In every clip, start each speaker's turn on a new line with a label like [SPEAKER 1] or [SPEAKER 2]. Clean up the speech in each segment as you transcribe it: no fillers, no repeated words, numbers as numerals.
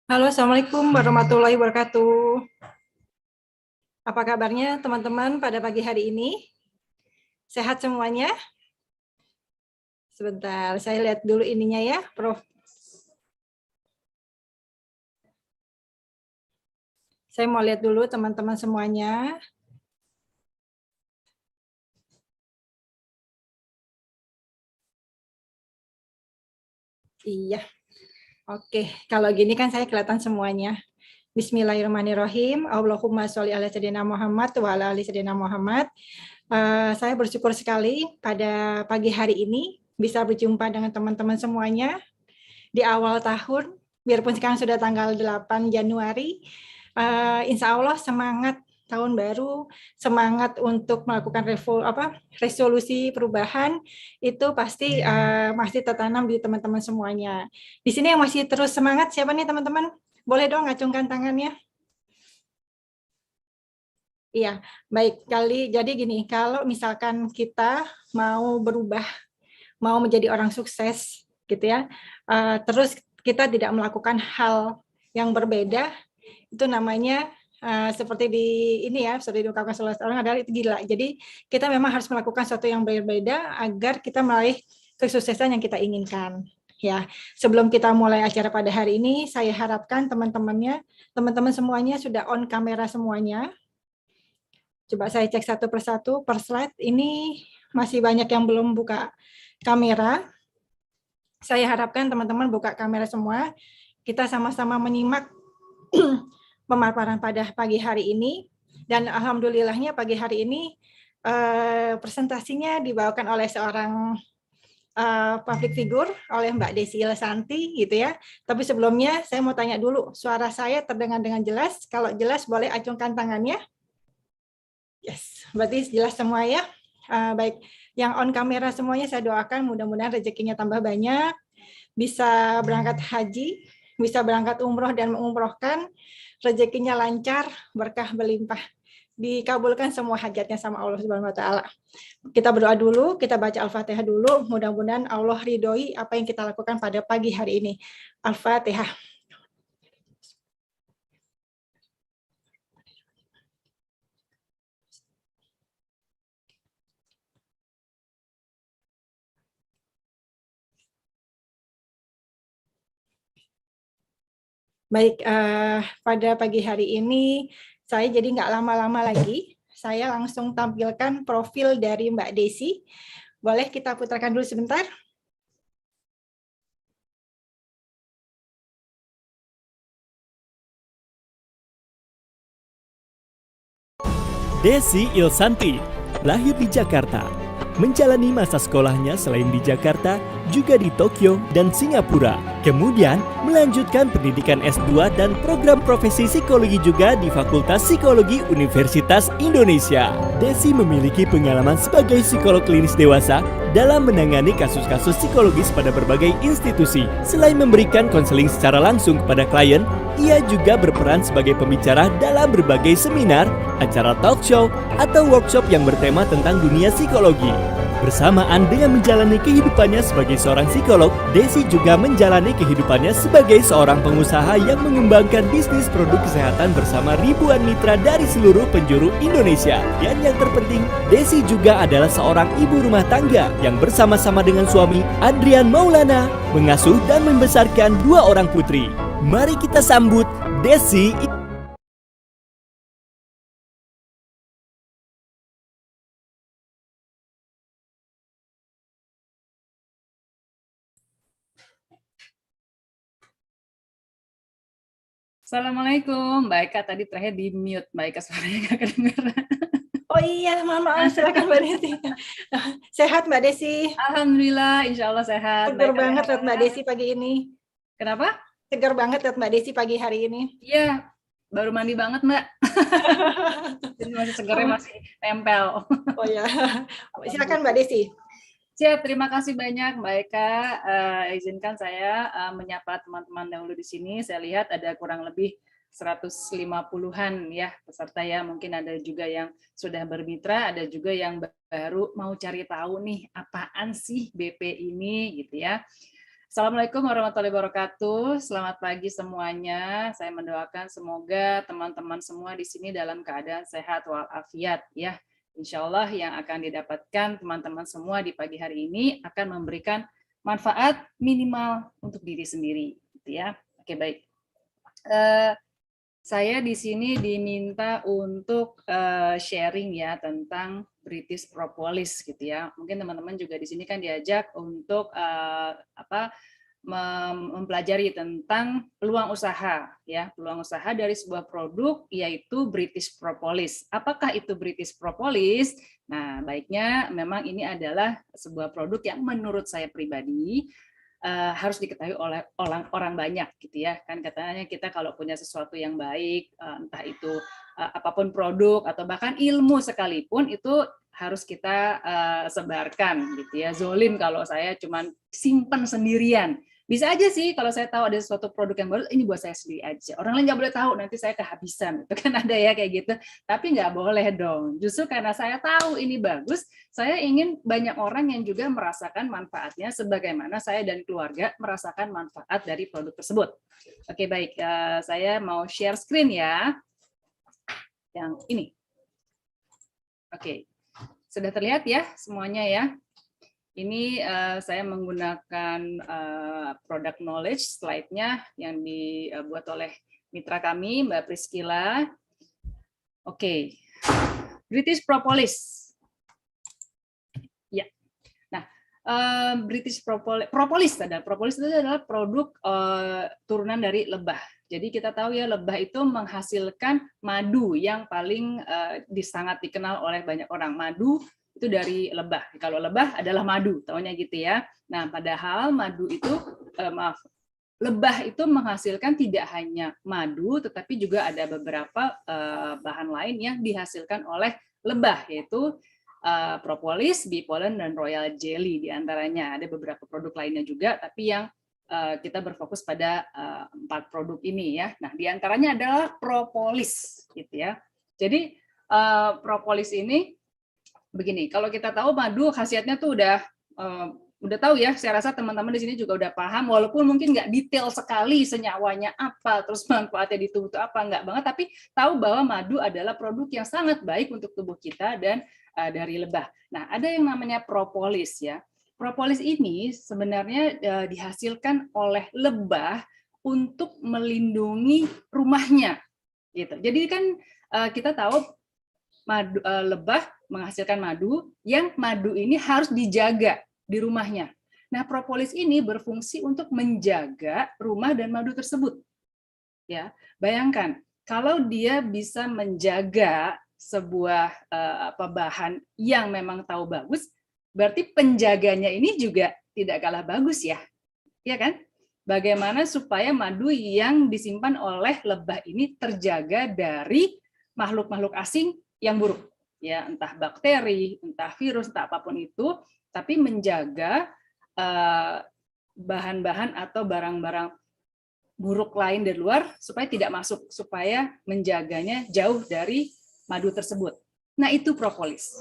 [SPEAKER 1] Halo, Assalamualaikum warahmatullahi wabarakatuh. Apa kabarnya teman-teman pada pagi hari ini? Sehat semuanya? Sebentar, saya lihat dulu ininya ya, Prof. Saya mau lihat dulu teman-teman semuanya. Iya, oke. Kalau gini kan saya kelihatan semuanya. Bismillahirrahmanirrahim. Allahumma sholli ala sayyidina Muhammad wa ala ali sayyidina Muhammad. Saya bersyukur sekali pada pagi hari ini bisa berjumpa dengan teman-teman semuanya di awal tahun, biarpun sekarang sudah tanggal 8 Januari, insya Allah semangat tahun baru, semangat untuk melakukan resolusi perubahan, itu pasti masih tertanam di teman-teman semuanya. Di sini yang masih terus semangat, siapa nih teman-teman? Boleh dong ngacungkan tangannya? Iya, baik. Jadi gini, kalau misalkan kita mau berubah, mau menjadi orang sukses, gitu ya, terus kita tidak melakukan hal yang berbeda, itu namanya seperti di ini ya, seperti diungkapkan salah orang adalah itu gila. Jadi kita memang harus melakukan sesuatu yang berbeda agar kita meraih kesuksesan yang kita inginkan. Ya, sebelum kita mulai acara pada hari ini, saya harapkan teman-teman semuanya sudah on kamera semuanya. Coba saya cek satu persatu per slide. Ini masih banyak yang belum buka kamera. Saya harapkan teman-teman buka kamera semua. Kita sama-sama menyimak pemaparan pada pagi hari ini. Dan alhamdulillahnya pagi hari ini presentasinya dibawakan oleh seorang public figure, oleh Mbak Desi Lesanti gitu ya. Tapi sebelumnya saya mau tanya dulu, suara saya terdengar dengan jelas? Kalau jelas boleh acungkan tangannya. Yes, berarti jelas semua ya. Baik, yang on kamera semuanya saya doakan mudah-mudahan rezekinya tambah banyak, bisa berangkat haji, bisa berangkat umroh dan mengumrohkan, rezekinya lancar, berkah berlimpah. Dikabulkan semua hajatnya sama Allah Subhanahu wa taala. Kita berdoa dulu, kita baca Al-Fatihah dulu, mudah-mudahan Allah ridhoi apa yang kita lakukan pada pagi hari ini. Al-Fatihah. Baik, pada pagi hari ini saya jadi nggak lama-lama lagi, saya langsung tampilkan profil dari Mbak Desi. Boleh kita putarkan dulu sebentar?
[SPEAKER 2] Desi Ilsanti, lahir di Jakarta, menjalani masa sekolahnya selain di Jakarta, juga di Tokyo dan Singapura. Kemudian melanjutkan pendidikan S2 dan program profesi psikologi juga di Fakultas Psikologi Universitas Indonesia. Desi memiliki pengalaman sebagai psikolog klinis dewasa dalam menangani kasus-kasus psikologis pada berbagai institusi. Selain memberikan konseling secara langsung kepada klien, ia juga berperan sebagai pembicara dalam berbagai seminar, acara talk show, atau workshop yang bertema tentang dunia psikologi. Bersamaan dengan menjalani kehidupannya sebagai seorang psikolog, Desi juga menjalani kehidupannya sebagai seorang pengusaha yang mengembangkan bisnis produk kesehatan bersama ribuan mitra dari seluruh penjuru Indonesia. Dan yang terpenting, Desi juga adalah seorang ibu rumah tangga yang bersama-sama dengan suami Andrian Maulana mengasuh dan membesarkan 2 orang putri. Mari kita sambut Desi.
[SPEAKER 3] Assalamualaikum, Mbak Eka tadi terakhir di mute, Mbak Eka suaranya nggak kedengeran.
[SPEAKER 1] Oh iya, maaf, silakan Mbak Desi. Sehat Mbak Desi?
[SPEAKER 3] Alhamdulillah, insya Allah sehat.
[SPEAKER 1] Segar
[SPEAKER 3] Mbak Eka
[SPEAKER 1] banget lihat Mbak
[SPEAKER 3] sehat.
[SPEAKER 1] Desi pagi ini.
[SPEAKER 3] Kenapa?
[SPEAKER 1] Segar banget lihat Mbak Desi pagi hari ini.
[SPEAKER 3] Iya, baru mandi banget, Mbak. Jadi masih segarnya masih nempel.
[SPEAKER 1] Oh ya, silakan Mbak Desi.
[SPEAKER 3] Siap, terima kasih banyak Mbak Eka. Izinkan saya menyapa teman-teman dahulu di sini. Saya lihat ada kurang lebih 150-an ya peserta ya. Mungkin ada juga yang sudah bermitra, ada juga yang baru mau cari tahu nih apaan sih BP ini gitu ya. Assalamualaikum warahmatullahi wabarakatuh. Selamat pagi semuanya. Saya mendoakan semoga teman-teman semua di sini dalam keadaan sehat walafiat ya. Insya Allah yang akan didapatkan teman-teman semua di pagi hari ini akan memberikan manfaat minimal untuk diri sendiri, gitu ya. Oke, baik. Saya di sini diminta untuk sharing ya tentang British Propolis gitu ya. Mungkin teman-teman juga di sini kan diajak untuk mempelajari tentang peluang usaha ya, peluang usaha dari sebuah produk yaitu British Propolis. Apakah itu British Propolis? Nah, baiknya memang ini adalah sebuah produk yang menurut saya pribadi harus diketahui oleh orang banyak gitu ya. Kan katanya kita kalau punya sesuatu yang baik, entah itu apapun produk atau bahkan ilmu sekalipun itu harus kita sebarkan gitu ya. Zolim kalau saya cuman simpan sendirian. Bisa aja sih kalau saya tahu ada suatu produk yang baru, ini buat saya sendiri aja. Orang lain nggak boleh tahu, nanti saya kehabisan. Itu kan ada ya kayak gitu. Tapi nggak boleh dong. Justru karena saya tahu ini bagus, saya ingin banyak orang yang juga merasakan manfaatnya sebagaimana saya dan keluarga merasakan manfaat dari produk tersebut. Oke, baik. Saya mau share screen ya. Yang ini. Oke. Sudah terlihat ya semuanya ya. Ini saya menggunakan product knowledge slide-nya yang dibuat oleh mitra kami, Mbak Priscilla. Oke. British Propolis. Ya. Nah, British Propolis itu adalah produk turunan dari lebah. Jadi kita tahu ya lebah itu menghasilkan madu yang paling sangat dikenal oleh banyak orang. Madu itu dari lebah. Kalau lebah adalah madu, taunya gitu ya. Nah, padahal madu itu lebah itu menghasilkan tidak hanya madu, tetapi juga ada beberapa bahan lain yang dihasilkan oleh lebah, yaitu propolis, bee pollen, dan royal jelly diantaranya. Ada beberapa produk lainnya juga, tapi yang kita berfokus pada 4 produk ini ya. Nah, diantaranya adalah propolis, gitu ya. Jadi propolis ini begini, kalau kita tahu madu khasiatnya tuh udah tahu ya, saya rasa teman-teman di sini juga udah paham, walaupun mungkin nggak detail sekali senyawanya apa, terus manfaatnya di tubuh itu apa, nggak banget, tapi tahu bahwa madu adalah produk yang sangat baik untuk tubuh kita dan dari lebah. Nah, ada yang namanya propolis ya. Propolis ini sebenarnya dihasilkan oleh lebah untuk melindungi rumahnya, gitu. Jadi kan kita tahu lebah menghasilkan madu, yang madu ini harus dijaga di rumahnya. Nah, propolis ini berfungsi untuk menjaga rumah dan madu tersebut. Ya, bayangkan kalau dia bisa menjaga sebuah bahan yang memang tahu bagus, berarti penjaganya ini juga tidak kalah bagus ya. Ya kan? Bagaimana supaya madu yang disimpan oleh lebah ini terjaga dari makhluk-makhluk asing yang buruk. Ya, entah bakteri, entah virus, entah apapun itu, tapi menjaga bahan-bahan atau barang-barang buruk lain dari luar supaya tidak masuk, supaya menjaganya jauh dari madu tersebut. Nah, itu propolis.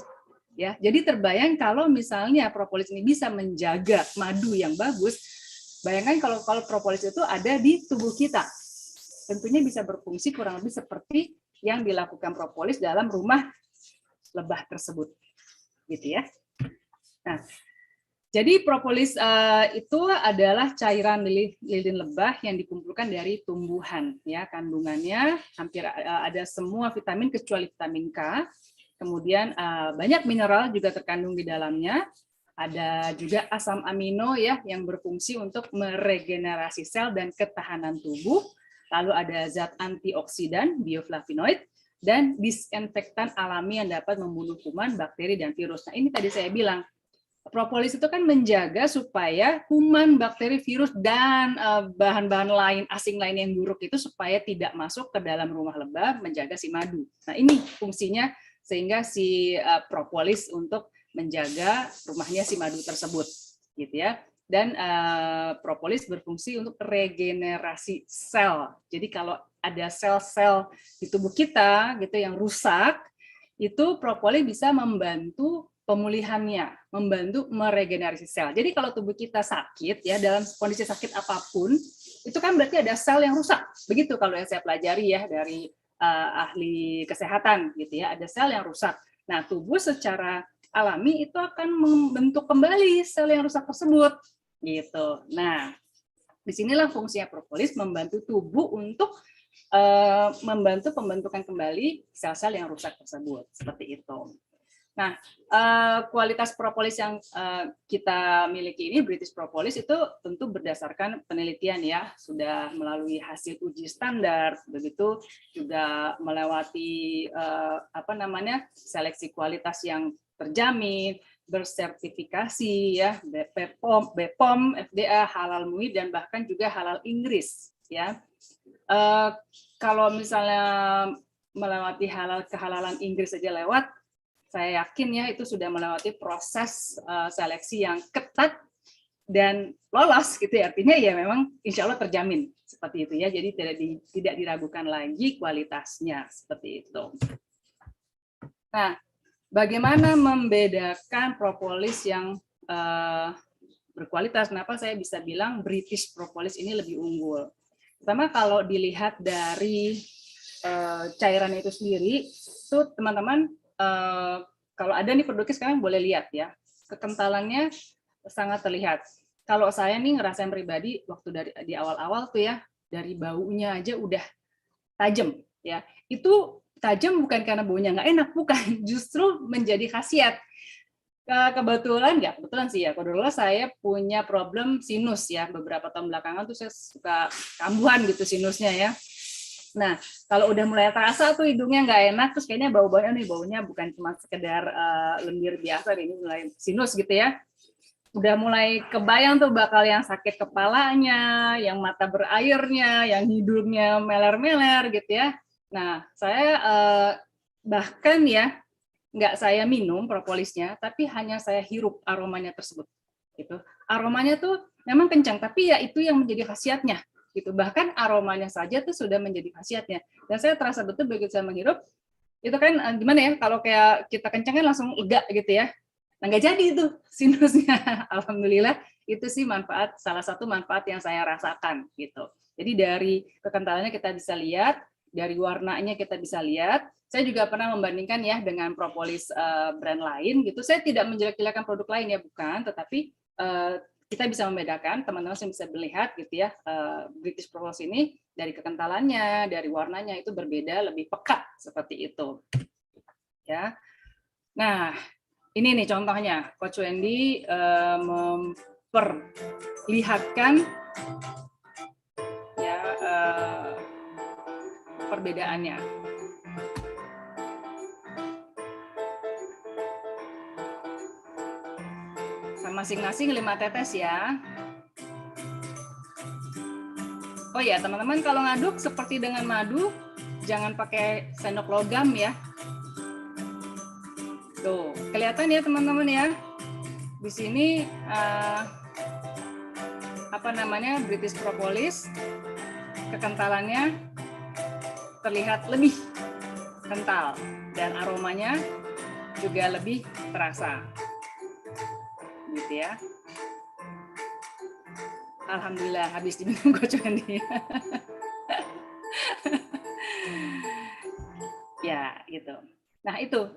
[SPEAKER 3] Ya, jadi terbayang kalau misalnya propolis ini bisa menjaga madu yang bagus, bayangkan kalau propolis itu ada di tubuh kita, tentunya bisa berfungsi kurang lebih seperti yang dilakukan propolis dalam rumah lebah tersebut, gitu ya. Nah, jadi propolis itu adalah cairan lilin lebah yang dikumpulkan dari tumbuhan. Ya, kandungannya hampir ada semua vitamin kecuali vitamin K. Kemudian banyak mineral juga terkandung di dalamnya. Ada juga asam amino ya yang berfungsi untuk meregenerasi sel dan ketahanan tubuh. Lalu ada zat antioksidan, bioflavonoid, dan disinfektan alami yang dapat membunuh kuman, bakteri, dan virus. Nah, ini tadi saya bilang, propolis itu kan menjaga supaya kuman, bakteri, virus, dan bahan-bahan lain, asing lain yang buruk itu supaya tidak masuk ke dalam rumah lebah, menjaga si madu. Nah, ini fungsinya sehingga si propolis untuk menjaga rumahnya si madu tersebut, gitu ya. Dan propolis berfungsi untuk regenerasi sel. Jadi kalau ada sel-sel di tubuh kita gitu yang rusak, itu propolis bisa membantu pemulihannya, membantu meregenerasi sel. Jadi kalau tubuh kita sakit ya, dalam kondisi sakit apapun, itu kan berarti ada sel yang rusak. Begitu kalau yang saya pelajari ya dari ahli kesehatan gitu ya, ada sel yang rusak. Nah, tubuh secara alami itu akan membentuk kembali sel yang rusak tersebut gitu. Nah, disinilah fungsinya propolis, membantu tubuh untuk membantu pembentukan kembali sel-sel yang rusak tersebut, seperti itu. Nah, kualitas propolis yang kita miliki ini, British Propolis, itu tentu berdasarkan penelitian ya, sudah melalui hasil uji standar, begitu juga melewati seleksi kualitas yang terjamin, bersertifikasi ya, BPOM, FDA, Halal MUI, dan bahkan juga Halal Inggris ya. Kalau misalnya melewati kehalalan Inggris saja lewat, saya yakin ya itu sudah melewati proses seleksi yang ketat dan lolos gitu ya. Artinya ya memang insya Allah terjamin seperti itu ya. Jadi tidak diragukan lagi kualitasnya seperti itu. Nah, bagaimana membedakan propolis yang berkualitas? Kenapa saya bisa bilang British Propolis ini lebih unggul? Pertama, kalau dilihat dari cairan itu sendiri, itu teman-teman kalau ada nih penduduk sekarang boleh lihat ya, kekentalannya sangat terlihat. Kalau saya nih ngerasain pribadi waktu di awal-awal tuh ya, dari baunya aja udah tajam ya. Itu tajam bukan karena baunya nggak enak, bukan, justru menjadi khasiat. Kebetulan sih ya, kebetulan saya punya problem sinus ya, beberapa tahun belakangan tuh saya suka kambuhan gitu sinusnya ya. Nah, kalau udah mulai terasa tuh hidungnya nggak enak, terus kayaknya baunya bukan cuma sekedar lendir biasa, ini mulai sinus gitu ya. Udah mulai kebayang tuh bakal yang sakit kepalanya, yang mata berairnya, yang hidungnya meler-meler gitu ya. Nah, saya bahkan ya nggak saya minum propolisnya, tapi hanya saya hirup aromanya tersebut. Gitu. Aromanya tuh memang kencang, tapi ya itu yang menjadi khasiatnya. Gitu. Bahkan aromanya saja tuh sudah menjadi khasiatnya. Dan saya terasa betul begitu saya menghirup, itu kan gimana ya, kalau kayak kita kencang kan langsung lega gitu ya. Nah, nggak jadi itu sinusnya. Alhamdulillah, itu sih salah satu manfaat yang saya rasakan gitu. Jadi dari kekentalannya kita bisa lihat, dari warnanya kita bisa lihat. Saya juga pernah membandingkan ya dengan propolis brand lain gitu. Saya tidak menjelek-jelekan produk lain ya, bukan, tetapi kita bisa membedakan, teman-teman bisa melihat gitu ya, British Propolis ini dari kekentalannya, dari warnanya itu berbeda, lebih pekat seperti itu. Ya. Nah, ini nih contohnya, Coach Wendy memperlihatkan ya perbedaannya. Masing-masing 5 tetes ya. Oh ya, teman-teman kalau ngaduk seperti dengan madu, jangan pakai sendok logam ya. Tuh, kelihatan ya teman-teman ya. Di sini British Propolis, kekentalannya terlihat lebih kental dan aromanya juga lebih terasa. Gitu ya. Alhamdulillah habis diminum Coach Wendy. Ya, gitu. Nah, itu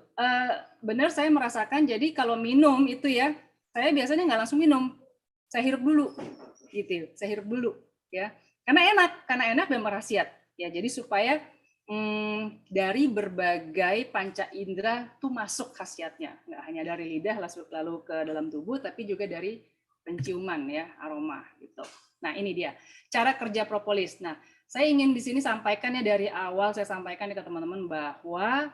[SPEAKER 3] benar saya merasakan, jadi kalau minum itu ya, saya biasanya nggak langsung minum. Saya hirup dulu. Gitu. Saya hirup dulu ya. Karena enak dan berkhasiat. Ya, jadi supaya dari berbagai panca indera tuh masuk khasiatnya, nggak hanya dari lidah lalu ke dalam tubuh, tapi juga dari penciuman ya, aroma gitu. Nah, ini dia cara kerja propolis. Nah, saya ingin di sini sampaikannya dari awal, saya sampaikan ke teman-teman bahwa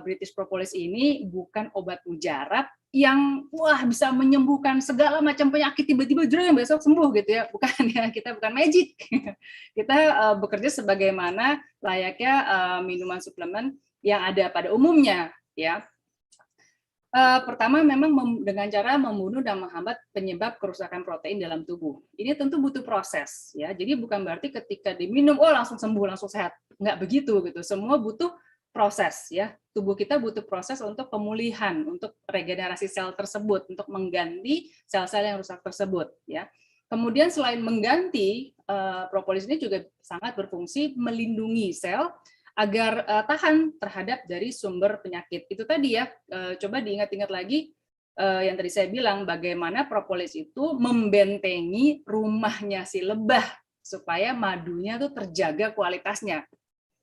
[SPEAKER 3] British Propolis ini bukan obat mujarab yang bisa menyembuhkan segala macam penyakit tiba-tiba yang besok sembuh gitu ya, bukan ya, kita bukan magic. Kita bekerja sebagaimana layaknya minuman suplemen yang ada pada umumnya ya. Pertama memang dengan cara membunuh dan menghambat penyebab kerusakan protein dalam tubuh. Ini tentu butuh proses ya. Jadi bukan berarti ketika diminum langsung sembuh, langsung sehat. Nggak begitu gitu. Semua butuh proses ya. Tubuh kita butuh proses untuk pemulihan, untuk regenerasi sel tersebut, untuk mengganti sel-sel yang rusak tersebut ya. Kemudian selain mengganti, propolis ini juga sangat berfungsi melindungi sel agar tahan terhadap dari sumber penyakit. Itu tadi ya, coba diingat-ingat lagi yang tadi saya bilang, bagaimana propolis itu membentengi rumahnya si lebah supaya madunya tuh terjaga kualitasnya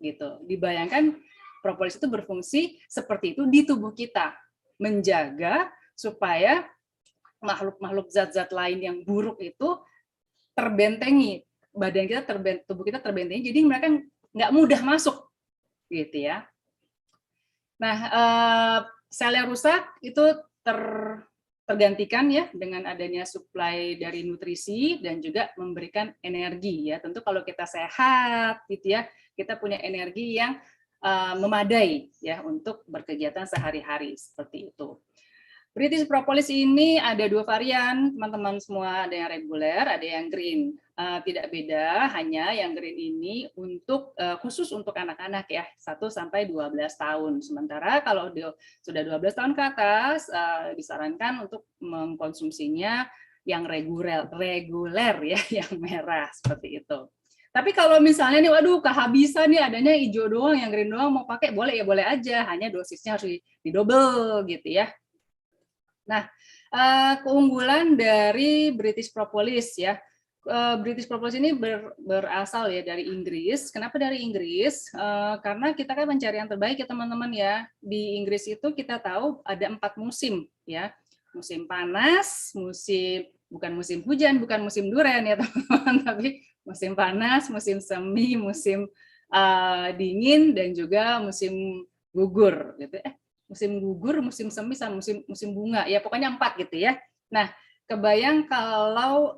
[SPEAKER 3] gitu. Dibayangkan propolis itu berfungsi seperti itu di tubuh kita, menjaga supaya makhluk-makhluk zat-zat lain yang buruk itu terbentengi, badan kita tubuh kita terbentengi, jadi mereka nggak mudah masuk, gitu ya. Nah, sel yang rusak itu tergantikan ya dengan adanya suplai dari nutrisi dan juga memberikan energi ya. Tentu kalau kita sehat, gitu ya, kita punya energi yang memadai ya untuk berkegiatan sehari-hari seperti itu. British propolis ini ada 2 varian, teman-teman semua, ada yang reguler, ada yang green. Tidak beda, hanya yang green ini untuk khusus untuk anak-anak ya, 1 sampai 12 tahun. Sementara kalau sudah 12 tahun ke atas, disarankan untuk mengkonsumsinya yang reguler ya, yang merah seperti itu. Tapi kalau misalnya nih, waduh kehabisan nih, adanya hijau doang, yang green doang mau pakai, boleh ya boleh aja, hanya dosisnya harus didouble gitu ya. Nah, keunggulan dari British propolis ya, British propolis ini berasal ya dari Inggris. Kenapa dari Inggris? Karena kita kan mencari yang terbaik ya teman-teman ya. Di Inggris itu kita tahu ada 4 musim ya, musim panas, bukan musim hujan, bukan musim duren ya teman-teman, tapi musim panas, musim semi, musim dingin, dan juga musim gugur gitu. Musim gugur, musim semi, sama musim bunga, ya pokoknya 4 gitu ya. Nah, kebayang kalau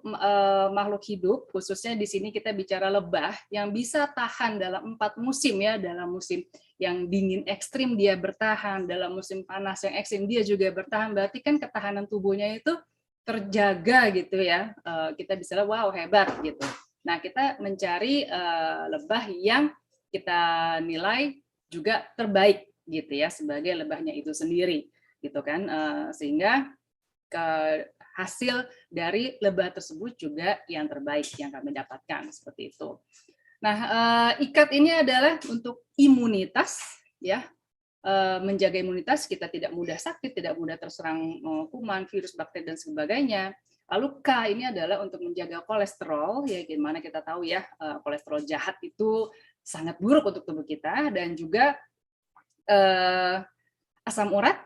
[SPEAKER 3] makhluk hidup, khususnya di sini kita bicara lebah, yang bisa tahan dalam 4 musim ya, dalam musim yang dingin ekstrim dia bertahan, dalam musim panas yang ekstrim dia juga bertahan, berarti kan ketahanan tubuhnya itu terjaga gitu ya. Kita bisa lihat, wow hebat gitu. Nah, kita mencari lebah yang kita nilai juga terbaik gitu ya, sebagai lebahnya itu sendiri gitu kan, sehingga hasil dari lebah tersebut juga yang terbaik yang kami dapatkan seperti itu. Nah, ikat ini adalah untuk imunitas ya, menjaga imunitas, kita tidak mudah sakit, tidak mudah terserang kuman, virus, bakteri dan sebagainya. Lalu K ini adalah untuk menjaga kolesterol, ya gimana kita tahu ya, kolesterol jahat itu sangat buruk untuk tubuh kita, dan juga asam urat.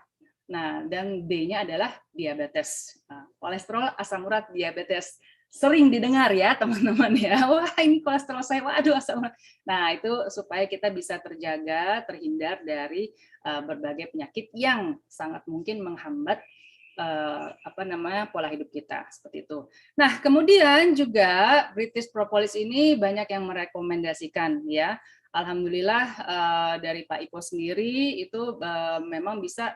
[SPEAKER 3] Nah, dan D-nya adalah diabetes. Kolesterol, asam urat, diabetes. Sering didengar ya teman-teman ya. Wah, ini kolesterol saya, waduh asam urat. Nah, itu supaya kita bisa terjaga, terhindar dari berbagai penyakit yang sangat mungkin menghambat pola hidup kita seperti itu. Nah, kemudian juga British propolis ini banyak yang merekomendasikan ya. Alhamdulillah dari Pak Ipo sendiri itu memang bisa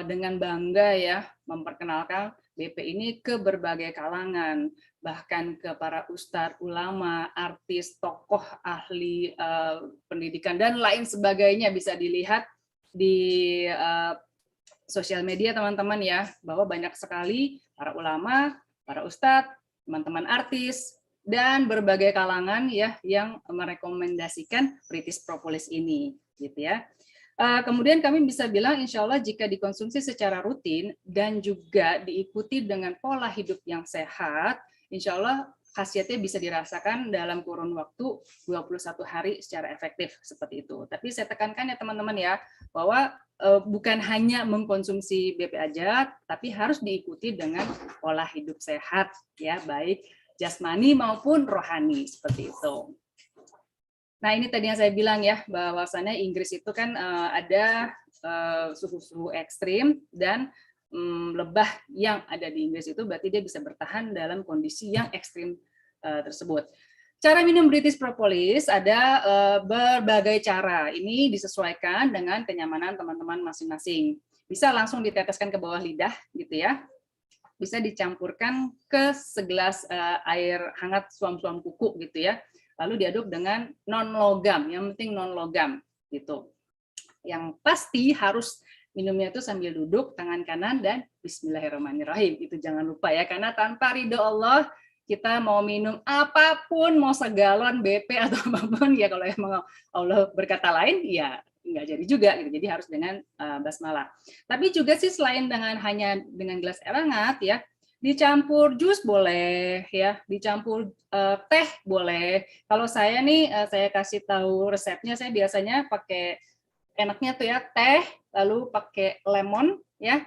[SPEAKER 3] dengan bangga ya memperkenalkan BP ini ke berbagai kalangan, bahkan ke para ustadz, ulama, artis, tokoh, ahli pendidikan dan lain sebagainya. Bisa dilihat di sosial media teman-teman ya, bahwa banyak sekali para ulama, para ustadz, teman-teman artis, dan berbagai kalangan ya yang merekomendasikan British propolis ini gitu ya. Kemudian kami bisa bilang insya Allah jika dikonsumsi secara rutin dan juga diikuti dengan pola hidup yang sehat, insya Allah khasiatnya bisa dirasakan dalam kurun waktu 21 hari secara efektif seperti itu. Tapi saya tekankan ya teman-teman ya, bahwa bukan hanya mengkonsumsi BP aja, tapi harus diikuti dengan pola hidup sehat ya, baik jasmani maupun rohani seperti itu. Nah, ini tadi yang saya bilang ya, bahwasannya Inggris itu kan ada suhu-suhu ekstrim, dan lebah yang ada di Inggris itu berarti dia bisa bertahan dalam kondisi yang ekstrim tersebut. Cara minum British propolis ada berbagai cara. Ini disesuaikan dengan kenyamanan teman-teman masing-masing. Bisa langsung diteteskan ke bawah lidah gitu ya. Bisa dicampurkan ke segelas air hangat suam-suam kuku gitu ya. Lalu diaduk dengan non logam, yang penting non logam gitu. Yang pasti harus minumnya itu sambil duduk, tangan kanan, dan Bismillahirrahmanirrahim. Itu jangan lupa ya, karena tanpa ridho Allah, kita mau minum apapun, mau segalon BP atau apapun, ya kalau emang Allah berkata lain, ya nggak jadi juga. Gitu. Jadi harus dengan basmalah. Tapi juga sih selain hanya dengan gelas air hangat, ya, dicampur jus boleh, ya, dicampur teh boleh. Kalau saya nih, saya kasih tahu resepnya, saya biasanya pakai, enaknya tuh ya, teh, lalu pakai lemon, ya,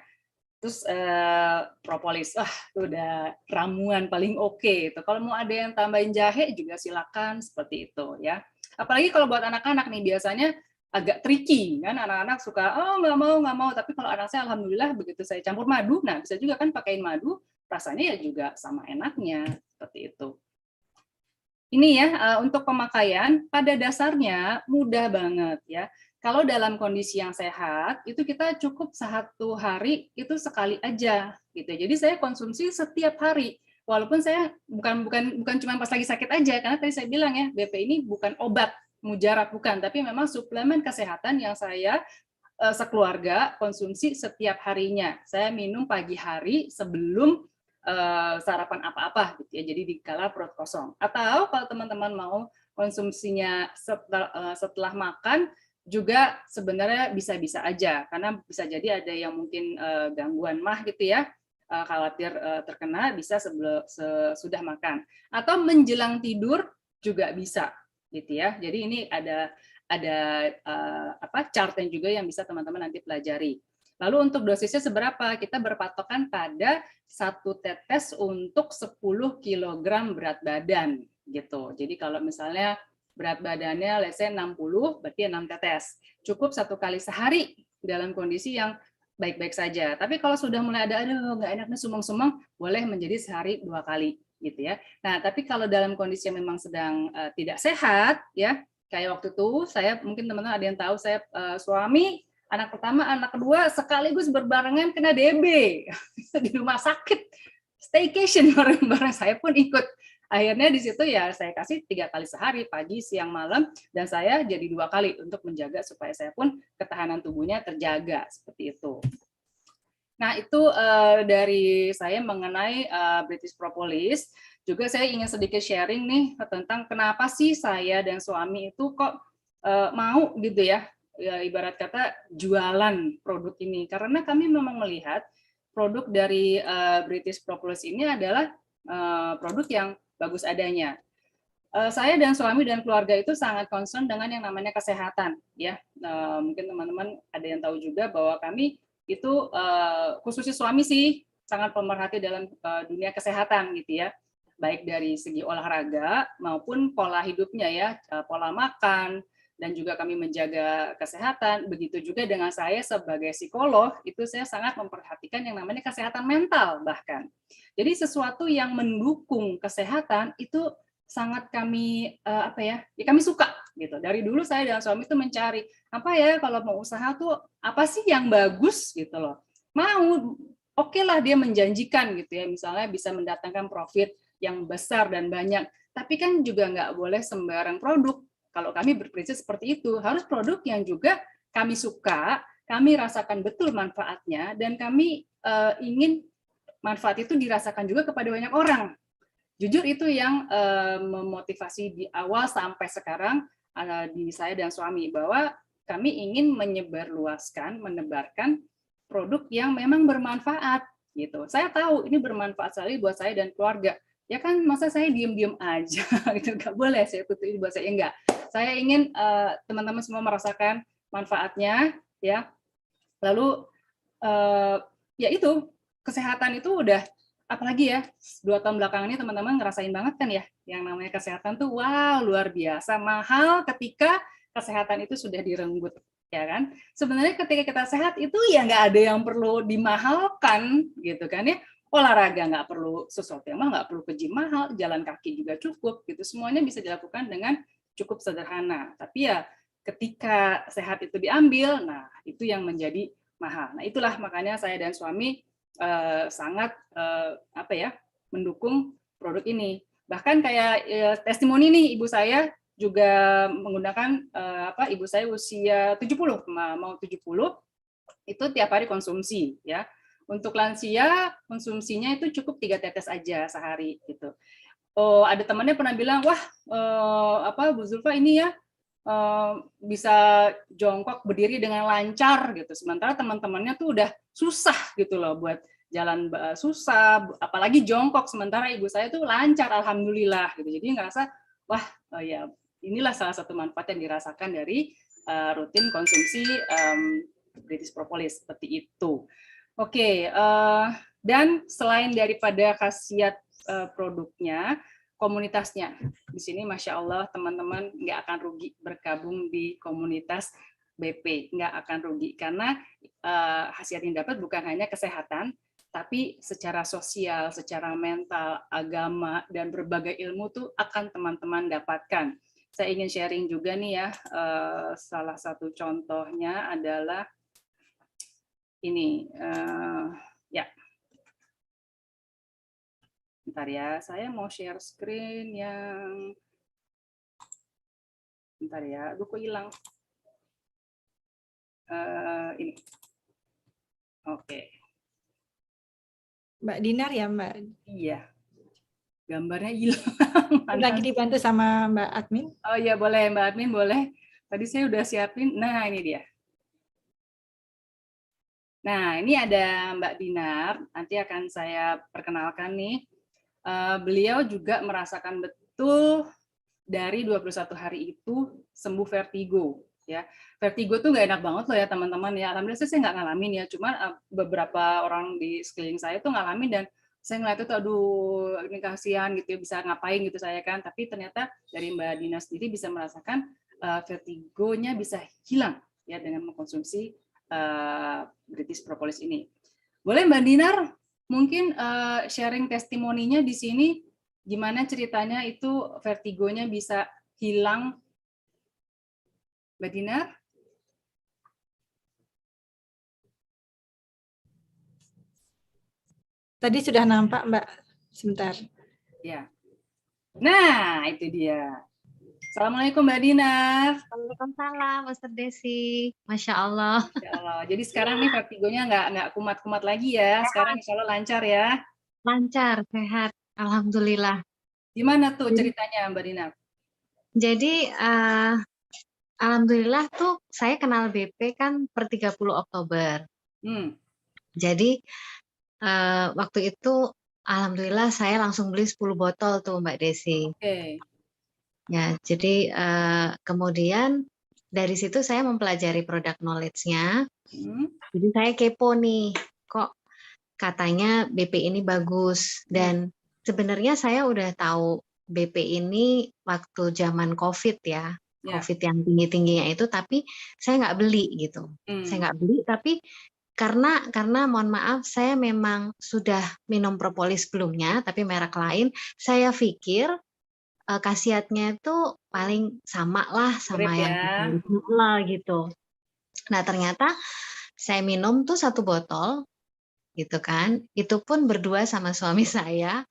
[SPEAKER 3] terus propolis. Wah, itu udah ramuan paling oke. Itu kalau mau ada yang tambahin jahe juga silakan, seperti itu ya. Apalagi kalau buat anak-anak nih, biasanya agak tricky kan, anak-anak suka nggak mau, tapi kalau anak saya alhamdulillah begitu saya campur madu, nah bisa juga kan pakein madu, rasanya ya juga sama enaknya, seperti itu. Ini ya, untuk pemakaian pada dasarnya mudah banget ya. Kalau dalam kondisi yang sehat, itu kita cukup 1 hari itu sekali aja gitu. Jadi saya konsumsi setiap hari. Walaupun saya bukan cuma pas lagi sakit aja, karena tadi saya bilang ya, BP ini bukan obat mujarab, bukan, tapi memang suplemen kesehatan yang saya sekeluarga konsumsi setiap harinya. Saya minum pagi hari sebelum sarapan apa-apa gitu ya, jadi di kala perut kosong. Atau kalau teman-teman mau konsumsinya setelah makan juga sebenarnya bisa-bisa aja, karena bisa jadi ada yang mungkin gangguan mah gitu ya, khawatir terkena, bisa sesudah makan atau menjelang tidur juga bisa gitu ya. Jadi ini ada chartnya juga yang bisa teman-teman nanti pelajari. Lalu untuk dosisnya seberapa? Kita berpatokan pada 1 tetes untuk 10 kg berat badan gitu. Jadi kalau misalnya berat badannya let's say 60, berarti 6 tetes. Cukup 1 kali sehari dalam kondisi yang baik-baik saja. Tapi kalau sudah mulai ada nggak enaknya sumeng-sumeng, boleh menjadi sehari 2 kali gitu ya. Nah, tapi kalau dalam kondisi yang memang sedang tidak sehat ya, kayak waktu itu saya, mungkin teman-teman ada yang tahu, saya suami, anak pertama, anak kedua sekaligus berbarengan kena DB di rumah sakit, staycation bareng-bareng, saya pun ikut. Akhirnya di situ ya saya kasih 3 kali sehari, pagi, siang, malam, dan saya jadi 2 kali untuk menjaga supaya saya pun ketahanan tubuhnya terjaga seperti itu. Nah itu dari saya mengenai British Propolis. Juga saya ingin sedikit sharing nih tentang kenapa sih saya dan suami itu kok mau gitu ya, ibarat kata jualan produk ini, karena kami memang melihat produk dari British Propolis ini adalah produk yang bagus adanya. Saya dan suami dan keluarga itu sangat concern dengan yang namanya kesehatan ya. Mungkin teman-teman ada yang tahu juga bahwa kami itu khususnya suami sih sangat pemerhati dalam dunia kesehatan gitu ya, baik dari segi olahraga maupun pola hidupnya ya, pola makan, dan juga kami menjaga kesehatan. Begitu juga dengan saya sebagai psikolog, itu saya sangat memperhatikan yang namanya kesehatan mental bahkan. Jadi sesuatu yang mendukung kesehatan itu sangat kami kami suka gitu. Dari dulu saya dan suami itu mencari apa ya, kalau mau usaha tuh apa sih yang bagus gitu loh. Mau oke lah dia menjanjikan gitu ya, misalnya bisa mendatangkan profit yang besar dan banyak, tapi kan juga nggak boleh sembarang produk. Kalau kami berprinsip seperti itu, harus produk yang juga kami suka, kami rasakan betul manfaatnya, dan kami ingin manfaat itu dirasakan juga kepada banyak orang. Jujur itu yang memotivasi di awal sampai sekarang di saya dan suami, bahwa kami ingin menyebarluaskan, menebarkan produk yang memang bermanfaat gitu. Saya tahu ini bermanfaat sekali buat saya dan keluarga. Ya kan, masa saya diem-diem aja gitu, nggak boleh saya tutup buat saya, enggak. Saya ingin teman-teman semua merasakan manfaatnya ya. Lalu ya itu, kesehatan itu udah, apalagi ya 2 tahun belakangan ini teman-teman ngerasain banget kan ya, yang namanya kesehatan tuh wow luar biasa mahal ketika kesehatan itu sudah direnggut ya kan. Sebenarnya ketika kita sehat itu ya nggak ada yang perlu dimahalkan gitu kan ya. Olahraga nggak perlu sesuatu yang mahal, nggak perlu ke gym mahal, jalan kaki juga cukup gitu, semuanya bisa dilakukan dengan cukup sederhana. Tapi ya ketika sehat itu diambil, nah itu yang menjadi mahal. Nah itulah makanya saya dan suami sangat mendukung produk ini. Bahkan kayak testimoni nih ibu saya juga menggunakan ibu saya usia 70, mau 70, itu tiap hari konsumsi ya. Untuk lansia konsumsinya itu cukup 3 tetes aja sehari gitu. Oh, ada temannya pernah bilang, wah Bu Zulfa ini ya bisa jongkok berdiri dengan lancar gitu. Sementara teman-temannya tuh udah susah gitu loh, buat jalan susah, apalagi jongkok. Sementara ibu saya tuh lancar, alhamdulillah gitu. Jadi ngerasa, wah ya inilah salah satu manfaat yang dirasakan dari rutin konsumsi British Propolis seperti itu. Oke, dan selain daripada khasiat produknya, komunitasnya. Di sini Masya Allah teman-teman nggak akan rugi bergabung di komunitas BP, nggak akan rugi karena khasiat yang dapat bukan hanya kesehatan, tapi secara sosial, secara mental, agama, dan berbagai ilmu tuh akan teman-teman dapatkan. Saya ingin sharing juga nih ya, salah satu contohnya adalah ini, ya. Bentar ya, saya mau share screen yang... Bentar ya, aduh kok hilang. Ini. Oke.
[SPEAKER 1] Mbak Dinar ya, Mbak?
[SPEAKER 3] Iya. Gambarnya hilang.
[SPEAKER 1] Lagi dibantu sama Mbak Admin.
[SPEAKER 3] Oh iya, boleh Mbak Admin, boleh. Tadi saya udah siapin. Nah, ini dia. Nah, ini ada Mbak Dinar. Nanti akan saya perkenalkan nih. Beliau juga merasakan betul dari 21 hari itu sembuh vertigo ya. Vertigo tuh nggak enak banget loh ya teman-teman ya. Alhamdulillah saya nggak ngalamin ya, cuma beberapa orang di sekeliling saya tuh ngalamin dan saya ngeliat itu aduh ini kasihan gitu ya, bisa ngapain gitu saya kan. Tapi ternyata dari Mbak Dina sendiri bisa merasakan vertigonya bisa hilang ya dengan mengkonsumsi British Propolis ini. Boleh Mbak Dinar mungkin sharing testimoninya di sini, gimana ceritanya itu vertigonya bisa hilang, Mbak Dinar?
[SPEAKER 1] Tadi sudah nampak, Mbak. Sebentar.
[SPEAKER 3] Ya. Nah, itu dia. Assalamualaikum Mbak Dinar.
[SPEAKER 4] Waalaikumsalam, Ustaz Desi. Masya Allah.
[SPEAKER 3] Masya Allah. Jadi sekarang nih vertigonya nggak kumat-kumat lagi ya. Sekarang insya Allah lancar ya.
[SPEAKER 4] Lancar, sehat. Alhamdulillah.
[SPEAKER 3] Gimana tuh ceritanya Mbak Dinar?
[SPEAKER 4] Jadi, Alhamdulillah tuh saya kenal BP kan per 30 Oktober. Jadi, waktu itu Alhamdulillah saya langsung beli 10 botol tuh Mbak Desi.
[SPEAKER 3] Oke.
[SPEAKER 4] Ya, jadi kemudian dari situ saya mempelajari product knowledge-nya. Jadi saya kepo nih, kok katanya BP ini bagus. Dan sebenarnya saya udah tahu BP ini waktu zaman COVID ya, COVID yang tinggi-tingginya itu, tapi saya nggak beli gitu. Saya nggak beli, tapi karena mohon maaf, saya memang sudah minum propolis sebelumnya, tapi merek lain, saya pikir khasiatnya itu paling sama lah sama yang gitu. Nah ternyata saya minum tuh 1 botol gitu kan, itu pun berdua sama suami saya.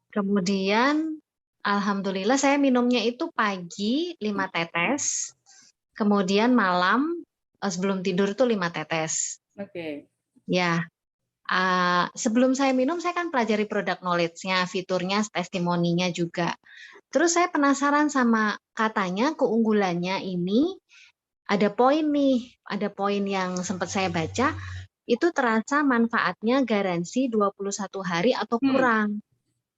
[SPEAKER 4] Kemudian alhamdulillah saya minumnya itu pagi 5 tetes, kemudian malam sebelum tidur tuh 5 tetes.
[SPEAKER 3] Oke.
[SPEAKER 4] Ya. Sebelum saya minum, saya kan pelajari product knowledge-nya, fiturnya, testimoninya juga. Terus saya penasaran sama katanya keunggulannya ini, ada poin nih, ada poin yang sempat saya baca, itu terasa manfaatnya garansi 21 hari atau kurang.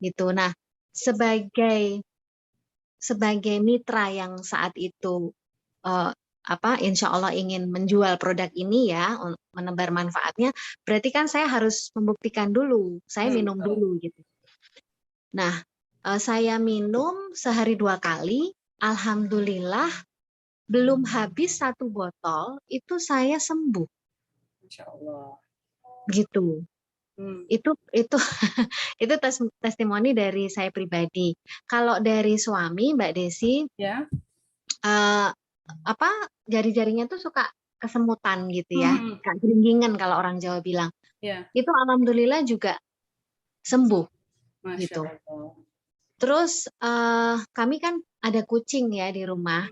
[SPEAKER 4] Gitu. Nah, sebagai mitra yang saat itu insya Allah ingin menjual produk ini ya, menebar manfaatnya, berarti kan saya harus membuktikan dulu, saya minum dulu gitu. Nah, saya minum sehari 2 kali, alhamdulillah belum habis 1 botol itu saya sembuh.
[SPEAKER 3] Insya Allah.
[SPEAKER 4] Gitu. Itu itu testimoni dari saya pribadi. Kalau dari suami Mbak Desi,
[SPEAKER 3] ya.
[SPEAKER 4] Jari-jarinya tuh suka kesemutan gitu ya, kayak geringgingan kalau orang Jawa bilang. Itu alhamdulillah juga sembuh.
[SPEAKER 3] Masya
[SPEAKER 4] gitu.
[SPEAKER 3] Allah.
[SPEAKER 4] Terus kami kan ada kucing ya di rumah.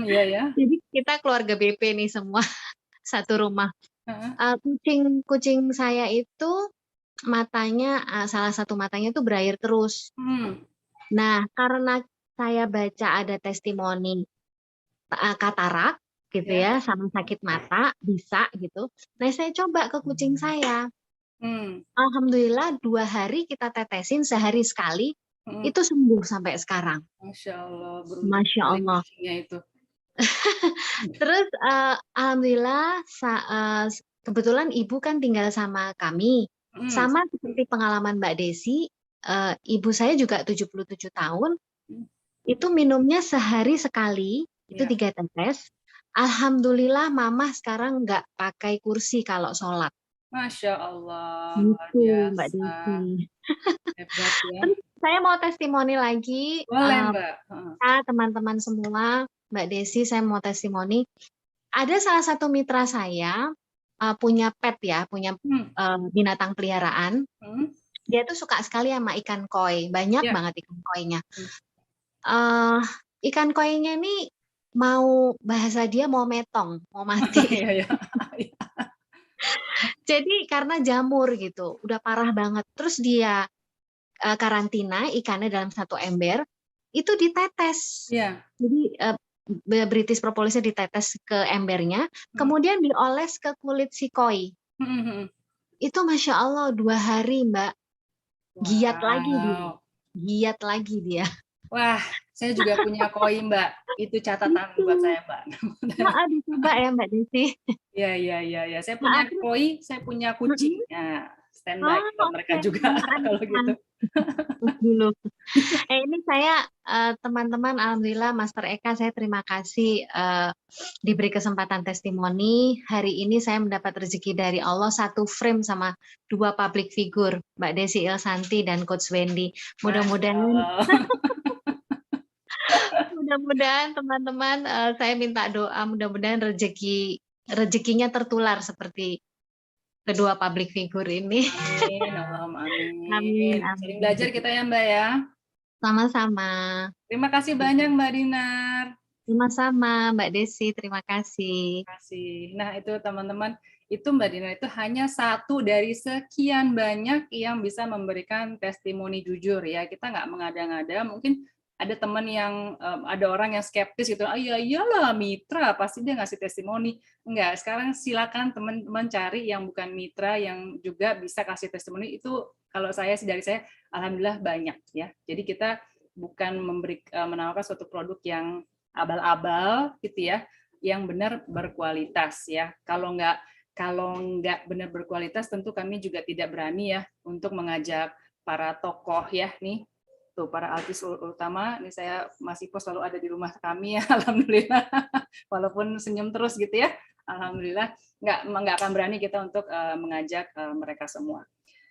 [SPEAKER 3] Iya ya.
[SPEAKER 4] Jadi kita keluarga BP nih semua satu rumah. Kucing saya itu matanya salah satu matanya itu berair terus. Nah, karena saya baca ada testimoni katarak gitu ya, sama sakit mata bisa gitu. Nah, saya coba ke kucing saya. Alhamdulillah 2 hari kita tetesin sehari sekali, itu sembuh sampai sekarang.
[SPEAKER 3] Masya Allah,
[SPEAKER 4] Masya Allah.
[SPEAKER 3] itu.
[SPEAKER 4] Terus alhamdulillah kebetulan ibu kan tinggal sama kami. Sama seperti pengalaman Mbak Desi, ibu saya juga 77 tahun. Itu minumnya sehari sekali, itu 3 tetes. Alhamdulillah mama sekarang nggak pakai kursi kalau sholat.
[SPEAKER 3] Masya Allah, luar
[SPEAKER 4] Gitu,
[SPEAKER 3] biasa.
[SPEAKER 4] Mbak Desi.
[SPEAKER 3] Hebat ya.
[SPEAKER 4] Saya mau testimoni lagi.
[SPEAKER 3] Boleh, Mbak.
[SPEAKER 4] Teman-teman semua, Mbak Desi, saya mau testimoni. Ada salah satu mitra saya punya pet ya, punya binatang peliharaan. Dia tuh suka sekali sama ikan koi, banyak banget ikan koinya. Ikan koinya ini bahasa dia mau metong, mau mati. Jadi karena jamur gitu, udah parah banget. Terus dia karantina ikannya dalam satu ember, itu ditetes. Jadi British propolisnya ditetes ke embernya, kemudian dioles ke kulit si koi. Itu Masya Allah 2 hari Mbak, giat lagi dia.
[SPEAKER 3] Wah, saya juga punya koi Mbak, itu catatan buat saya Mbak.
[SPEAKER 4] Dicoba ya Mbak Desi.
[SPEAKER 3] Iya. Saya punya koi, saya punya kucing. Nah, standby buat mereka juga kalau gitu.
[SPEAKER 4] Ini saya teman-teman, alhamdulillah Master Eka, saya terima kasih diberi kesempatan testimoni. Hari ini saya mendapat rezeki dari Allah 1 frame sama 2 public figure, Mbak Desi Ilsanti dan Coach Wendy. Mudah-mudahan teman-teman, saya minta doa mudah-mudahan rezekinya tertular seperti kedua public figure ini.
[SPEAKER 3] Amin. Sering belajar kita ya Mbak ya.
[SPEAKER 4] Sama-sama.
[SPEAKER 3] Terima kasih banyak Mbak Dinar.
[SPEAKER 4] Sama-sama Mbak Desi, terima kasih.
[SPEAKER 3] Nah itu teman-teman, itu Mbak Dinar itu hanya 1 dari sekian banyak yang bisa memberikan testimoni jujur ya. Kita nggak mengada-ngada, mungkin ada teman yang ada orang yang skeptis gitu, iyalah mitra pasti dia ngasih testimoni. Enggak, sekarang silakan teman-teman cari yang bukan mitra yang juga bisa kasih testimoni. Itu kalau dari saya alhamdulillah banyak ya. Jadi kita bukan menawarkan suatu produk yang abal-abal gitu ya, yang benar berkualitas ya. Kalau nggak benar berkualitas tentu kami juga tidak berani ya untuk mengajak para tokoh ya nih. Tuh, para artis utama, ini saya masih selalu ada di rumah kami ya, alhamdulillah. Walaupun senyum terus gitu ya, alhamdulillah nggak akan berani kita untuk mengajak mereka semua.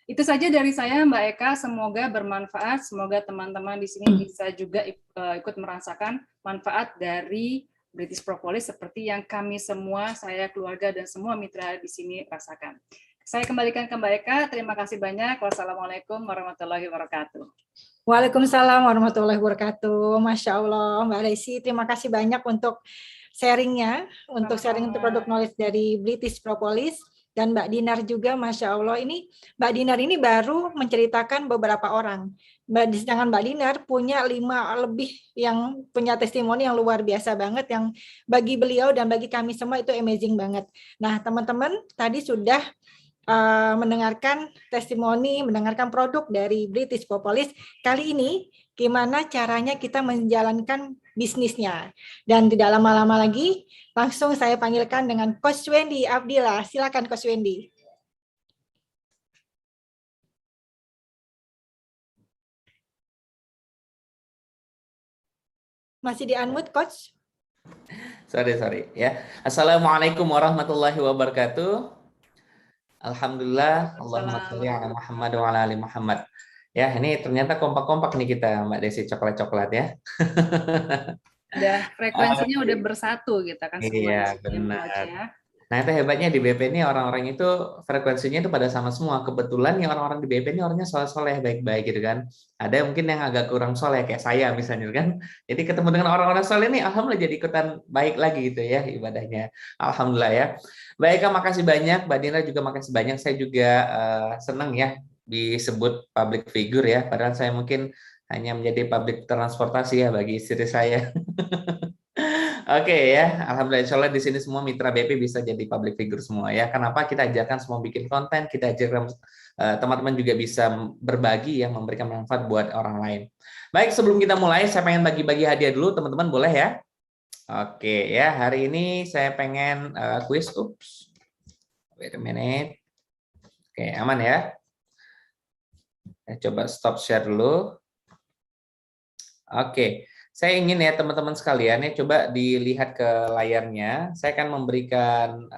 [SPEAKER 3] Itu saja dari saya Mbak Eka, semoga bermanfaat, semoga teman-teman di sini bisa juga ikut merasakan manfaat dari British Propolis seperti yang kami semua, saya, keluarga, dan semua mitra di sini rasakan. Saya kembalikan ke Mbak Eka, terima kasih banyak. Wassalamualaikum warahmatullahi wabarakatuh.
[SPEAKER 1] Waalaikumsalam warahmatullahi wabarakatuh. Masya Allah, Mbak Desi, terima kasih banyak untuk sharingnya, untuk sharing untuk produk knowledge dari British Propolis. Dan Mbak Dinar juga, Masya Allah, ini Mbak Dinar ini baru menceritakan beberapa orang. Sedangkan Mbak Dinar punya 5 lebih yang punya testimoni yang luar biasa banget, yang bagi beliau dan bagi kami semua itu amazing banget. Nah, teman-teman tadi sudah mendengarkan testimoni, mendengarkan produk dari British Propolis. Kali ini gimana caranya kita menjalankan bisnisnya. Dan tidak lama-lama lagi, langsung saya panggilkan dengan Coach Wendy Abdillah. Silakan Coach Wendy. Masih di-unmute, Coach?
[SPEAKER 5] Sorry ya. Assalamualaikum warahmatullahi wabarakatuh. Alhamdulillah, Allahumma sholli ala Muhammad wa ala ali Muhammad. Ya, ini ternyata kompak-kompak nih kita, Mbak Desi, coklat-coklat ya.
[SPEAKER 3] Udah frekuensinya udah bersatu kita kan semua.
[SPEAKER 5] Iya, benar. Nah, itu hebatnya di BP ini orang-orang itu frekuensinya itu pada sama semua. Kebetulan yang orang-orang di BP ini orangnya soleh-soleh, baik-baik gitu kan. Ada mungkin yang agak kurang soleh kayak saya misalnya kan. Jadi ketemu dengan orang-orang soleh ini, alhamdulillah jadi ikutan baik lagi gitu ya ibadahnya. Alhamdulillah ya. Baik, Kak, makasih banyak. Mbak Dina juga makasih banyak. Saya juga senang ya disebut public figure ya. Padahal saya mungkin hanya menjadi public transportasi ya bagi istri saya. Oke ya, alhamdulillah insyaallah di sini semua mitra BP bisa jadi public figure semua ya. Kenapa kita ajarkan semua bikin konten, kita ajarkan teman-teman juga bisa berbagi yang memberikan manfaat buat orang lain. Baik, sebelum kita mulai saya pengen bagi-bagi hadiah dulu teman-teman, boleh ya? Oke ya, hari ini saya pengen quiz. Ups. Wait a minute. Oke, aman ya. Saya coba stop share dulu. Oke. Saya ingin ya teman-teman sekalian ya coba dilihat ke layarnya. Saya akan memberikan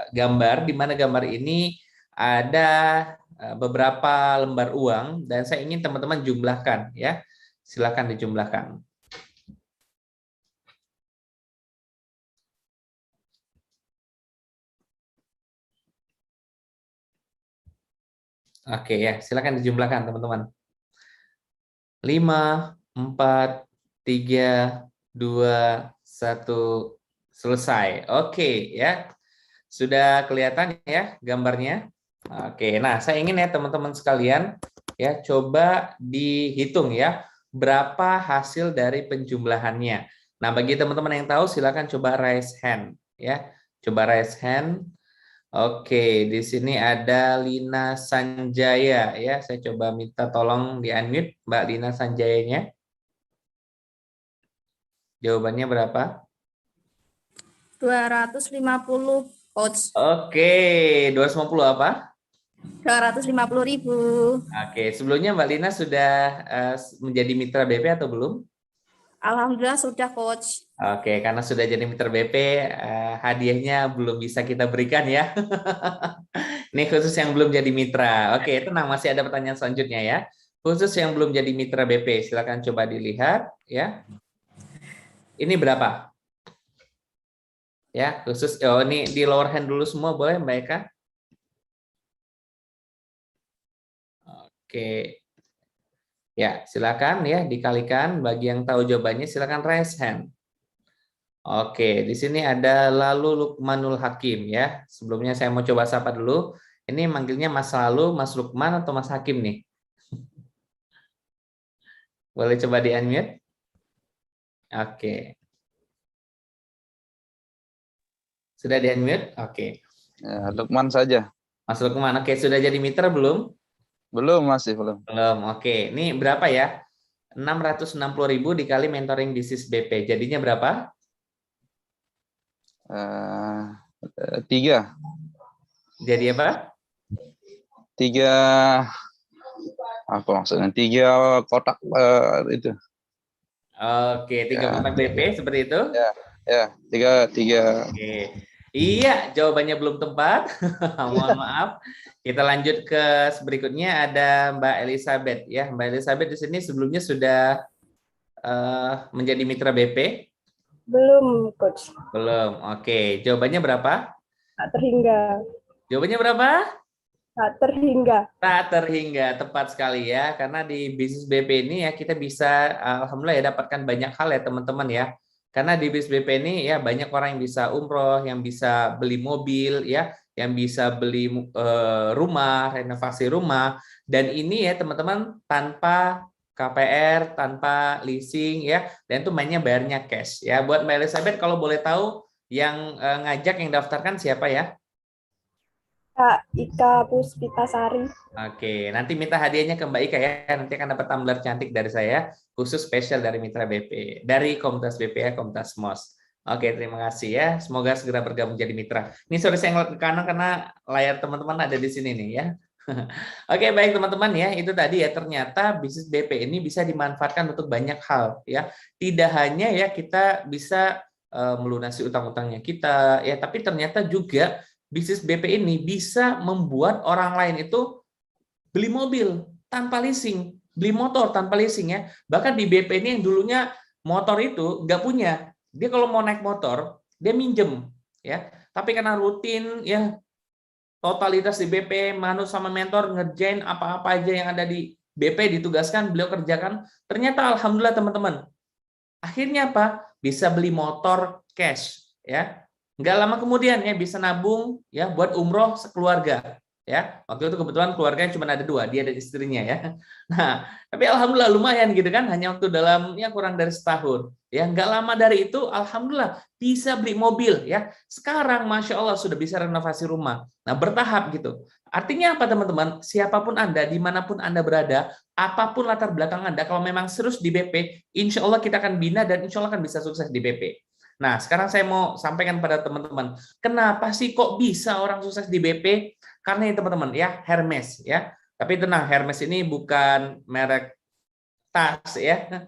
[SPEAKER 5] gambar di mana gambar ini ada beberapa lembar uang dan saya ingin teman-teman jumlahkan ya. Silakan dijumlahkan. Oke ya, silakan dijumlahkan teman-teman. 5, 4, 3, 2, 1, selesai. Oke ya, sudah kelihatan ya gambarnya. Oke, nah saya ingin ya teman-teman sekalian ya coba dihitung ya berapa hasil dari penjumlahannya. Nah bagi teman-teman yang tahu silakan coba raise hand ya, coba raise hand. Oke, di sini ada Lina Sanjaya ya, saya coba minta tolong di unmute Mbak Lina Sanjayanya. Jawabannya berapa?
[SPEAKER 6] 250, Coach.
[SPEAKER 5] Oke, 250 apa?
[SPEAKER 6] 250.000.
[SPEAKER 5] Oke, sebelumnya Mbak Lina sudah menjadi mitra BP atau belum?
[SPEAKER 6] Alhamdulillah sudah, Coach.
[SPEAKER 5] Oke, karena sudah jadi mitra BP, hadiahnya belum bisa kita berikan ya. Ini khusus yang belum jadi mitra. Oke, tenang, masih ada pertanyaan selanjutnya ya. Khusus yang belum jadi mitra BP, silakan coba dilihat ya. Ini berapa? Ya, khusus ini di lower hand dulu semua boleh Mbak Eka? Oke. Ya, silakan ya dikalikan. Bagi yang tahu jawabannya silakan raise hand. Oke, di sini ada Lalu Lukmanul Hakim ya. Sebelumnya saya mau coba sapa dulu. Ini manggilnya Mas Lalu, Mas Lukman atau Mas Hakim nih? Boleh coba di-unmute? Oke. Sudah di-unmute? Oke.
[SPEAKER 7] Ya, Lukman saja.
[SPEAKER 5] Mas Lukman, oke. Sudah jadi mitra belum?
[SPEAKER 7] Belum, masih belum.
[SPEAKER 5] Belum, oke. Ini berapa ya? 660.000 dikali mentoring bisnis BP. Jadinya berapa?
[SPEAKER 7] 3.
[SPEAKER 5] Jadi apa?
[SPEAKER 7] 3. Apa maksudnya? 3 kotak itu.
[SPEAKER 5] Oke, 3 kotak BP seperti itu?
[SPEAKER 7] Ya, 3.
[SPEAKER 5] Oke. Iya, jawabannya belum tepat. Mohon maaf. Kita lanjut ke berikutnya ada Mbak Elizabeth ya. Mbak Elizabeth di sini sebelumnya sudah menjadi mitra BP?
[SPEAKER 8] Belum, Coach.
[SPEAKER 5] Belum. Oke, jawabannya berapa?
[SPEAKER 8] Tak terhingga.
[SPEAKER 5] Jawabannya berapa?
[SPEAKER 8] Tak terhingga.
[SPEAKER 5] Tak terhingga, tepat sekali ya. Karena di bisnis BP ini ya kita bisa alhamdulillah ya dapatkan banyak hal ya teman-teman ya. Karena di bisnis BP ini ya banyak orang yang bisa umroh, yang bisa beli mobil ya, yang bisa beli rumah, renovasi rumah, dan ini ya teman-teman tanpa KPR, tanpa leasing ya, dan itu mainnya bayarnya cash ya. Buat Mbak Elizabeth kalau boleh tahu yang ngajak, yang daftarkan siapa ya?
[SPEAKER 8] Kak Ika Puspitasari.
[SPEAKER 5] Oke, nanti minta hadiahnya ke Mbak Ika ya. Nanti akan dapat tumbler cantik dari saya, khusus spesial dari Mitra BP, dari Komunitas BP ya, Komunitas MOS. Oke, terima kasih ya. Semoga segera bergabung jadi mitra. Ini sorry saya ngeliat ke kanan karena layar teman-teman ada di sini nih ya. Oke, baik teman-teman ya. Itu tadi ya, ternyata bisnis BP ini bisa dimanfaatkan untuk banyak hal ya. Tidak hanya ya kita bisa melunasi utang-utangnya kita ya, tapi ternyata juga bisnis BP ini bisa membuat orang lain itu beli mobil tanpa leasing, beli motor tanpa leasing ya. Bahkan di BP ini yang dulunya motor itu nggak punya, dia kalau mau naik motor dia minjem ya. tapi karena rutin ya totalitas di BP, manut sama mentor ngerjain apa-apa aja yang ada di BP ditugaskan, beliau kerjakan. Ternyata alhamdulillah teman-teman, akhirnya apa? Bisa beli motor cash ya. Nggak lama kemudian ya bisa nabung ya buat umroh sekeluarga. Ya, waktu itu kebetulan keluarganya cuma ada 2, dia dan istrinya ya. Nah, tapi alhamdulillah lumayan gitu kan, hanya waktu dalam ya kurang dari setahun. Ya, nggak lama dari itu, alhamdulillah bisa beli mobil ya. Sekarang masya Allah sudah bisa renovasi rumah. Nah, bertahap gitu. Artinya apa teman-teman? Siapapun Anda, dimanapun Anda berada, apapun latar belakang Anda, kalau memang serius di BP, insya Allah kita akan bina dan insya Allah akan bisa sukses di BP. Nah, sekarang saya mau sampaikan pada teman-teman, kenapa sih kok bisa orang sukses di BP? Karena ini teman-teman ya, Hermes ya. Tapi tenang, Hermes ini bukan merek tas ya.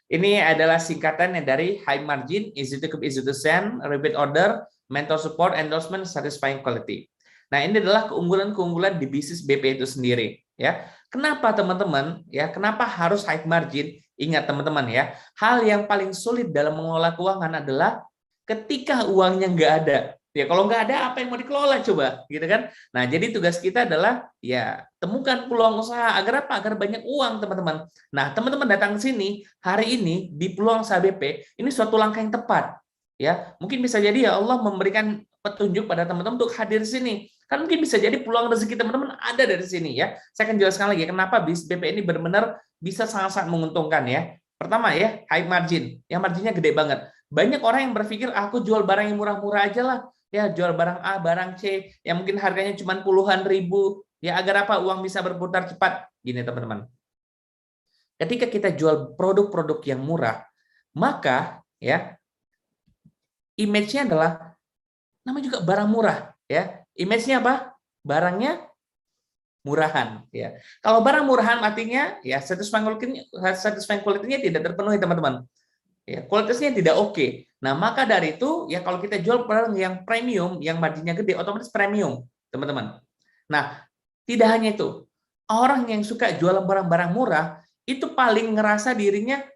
[SPEAKER 5] Ini adalah singkatannya dari high margin, easy to keep, easy to send, repeat order, mentor support, endorsement, satisfying quality. Nah, ini adalah keunggulan-keunggulan di bisnis BP itu sendiri ya. Kenapa teman-teman ya? Kenapa harus high margin? Ingat teman-teman ya, hal yang paling sulit dalam mengelola keuangan adalah ketika uangnya nggak ada. Ya kalau nggak ada apa yang mau dikelola coba, gitu kan? Nah jadi tugas kita adalah ya temukan peluang usaha agar apa? Agar banyak uang teman-teman. Nah teman-teman datang ke sini hari ini di peluang usaha BP ini suatu langkah yang tepat. Ya mungkin bisa jadi ya Allah memberikan petunjuk pada teman-teman untuk hadir di sini. Kan mungkin bisa jadi peluang rezeki teman-teman ada dari sini ya. Saya akan jelaskan lagi kenapa bis BP ini benar-benar bisa sangat-sangat menguntungkan ya. Pertama ya high margin, yang marginnya gede banget. Banyak orang yang berpikir aku jual barang yang murah-murah aja lah. Ya jual barang A, barang C, yang mungkin harganya cuma puluhan ribu, ya agar apa uang bisa berputar cepat. Gini teman-teman, ketika kita jual produk-produk yang murah, maka ya image-nya adalah namanya juga barang murah, ya. Image-nya apa? Barangnya murahan, ya. Kalau barang murahan artinya ya satisfying quality-nya tidak terpenuhi teman-teman. Ya, kualitasnya tidak oke. Nah, maka dari itu ya kalau kita jual barang yang premium, yang marginnya gede, otomatis premium, teman-teman. Nah, tidak hanya itu. Orang yang suka jualan barang-barang murah itu paling ngerasa dirinya,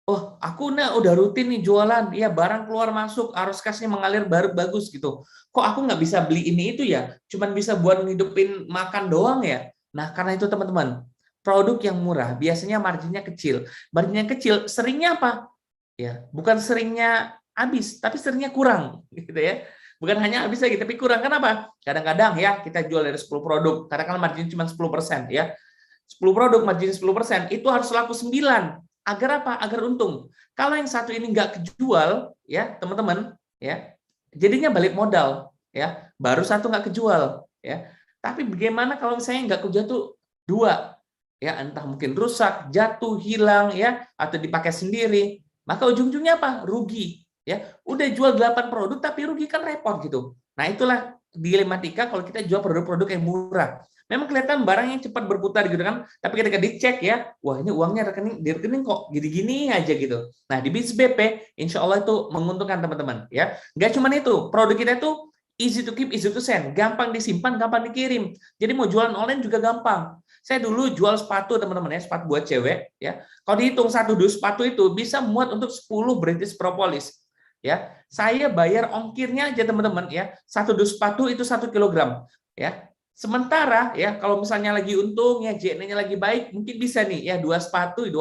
[SPEAKER 5] oh, aku udah rutin nih jualan, ya barang keluar masuk, arus kasnya mengalir baru bagus gitu. Kok aku nggak bisa beli ini itu ya? Cuman bisa buat ngidupin makan doang ya. Nah, karena itu teman-teman, produk yang murah biasanya marginnya kecil. Marginnya kecil, seringnya apa? Ya, bukan seringnya habis, tapi seringnya kurang, gitu ya. Bukan hanya habis lagi, tapi kurang. Kenapa? Kadang-kadang ya kita jual dari 10 produk, kadang-kadang margin cuma 10% ya. 10 produk margin 10%, itu harus laku 9. Agar apa? Agar untung. Kalau yang satu ini nggak kejual, ya teman-teman, ya jadinya balik modal, ya. Baru satu nggak kejual, ya. Tapi bagaimana kalau misalnya nggak kejual tuh 2, ya entah mungkin rusak, jatuh, hilang, ya, atau dipakai sendiri. Maka ujung-ujungnya apa? Rugi. Ya, udah jual 8 produk tapi rugi kan repot gitu. Nah, itulah dilematika kalau kita jual produk-produk yang murah. Memang kelihatan barang yang cepat berputar gitu kan, tapi ketika dicek ya, wah ini uangnya di rekening kok gini-gini aja gitu. Nah, di bisnis BP, insya Allah itu menguntungkan teman-teman. Ya, nggak cuma itu, produk kita itu easy to keep, easy to send, gampang disimpan, gampang dikirim. Jadi mau jualan online juga gampang. Saya dulu jual sepatu teman-teman ya, sepatu buat cewek ya. Kalau dihitung 1 dus sepatu itu bisa muat untuk 10 British Propolis. Ya, saya bayar ongkirnya aja teman-teman ya. 1 dus sepatu itu 1 kilogram ya. Sementara ya kalau misalnya lagi untung ya JNE-nya lagi baik, mungkin bisa nih ya 2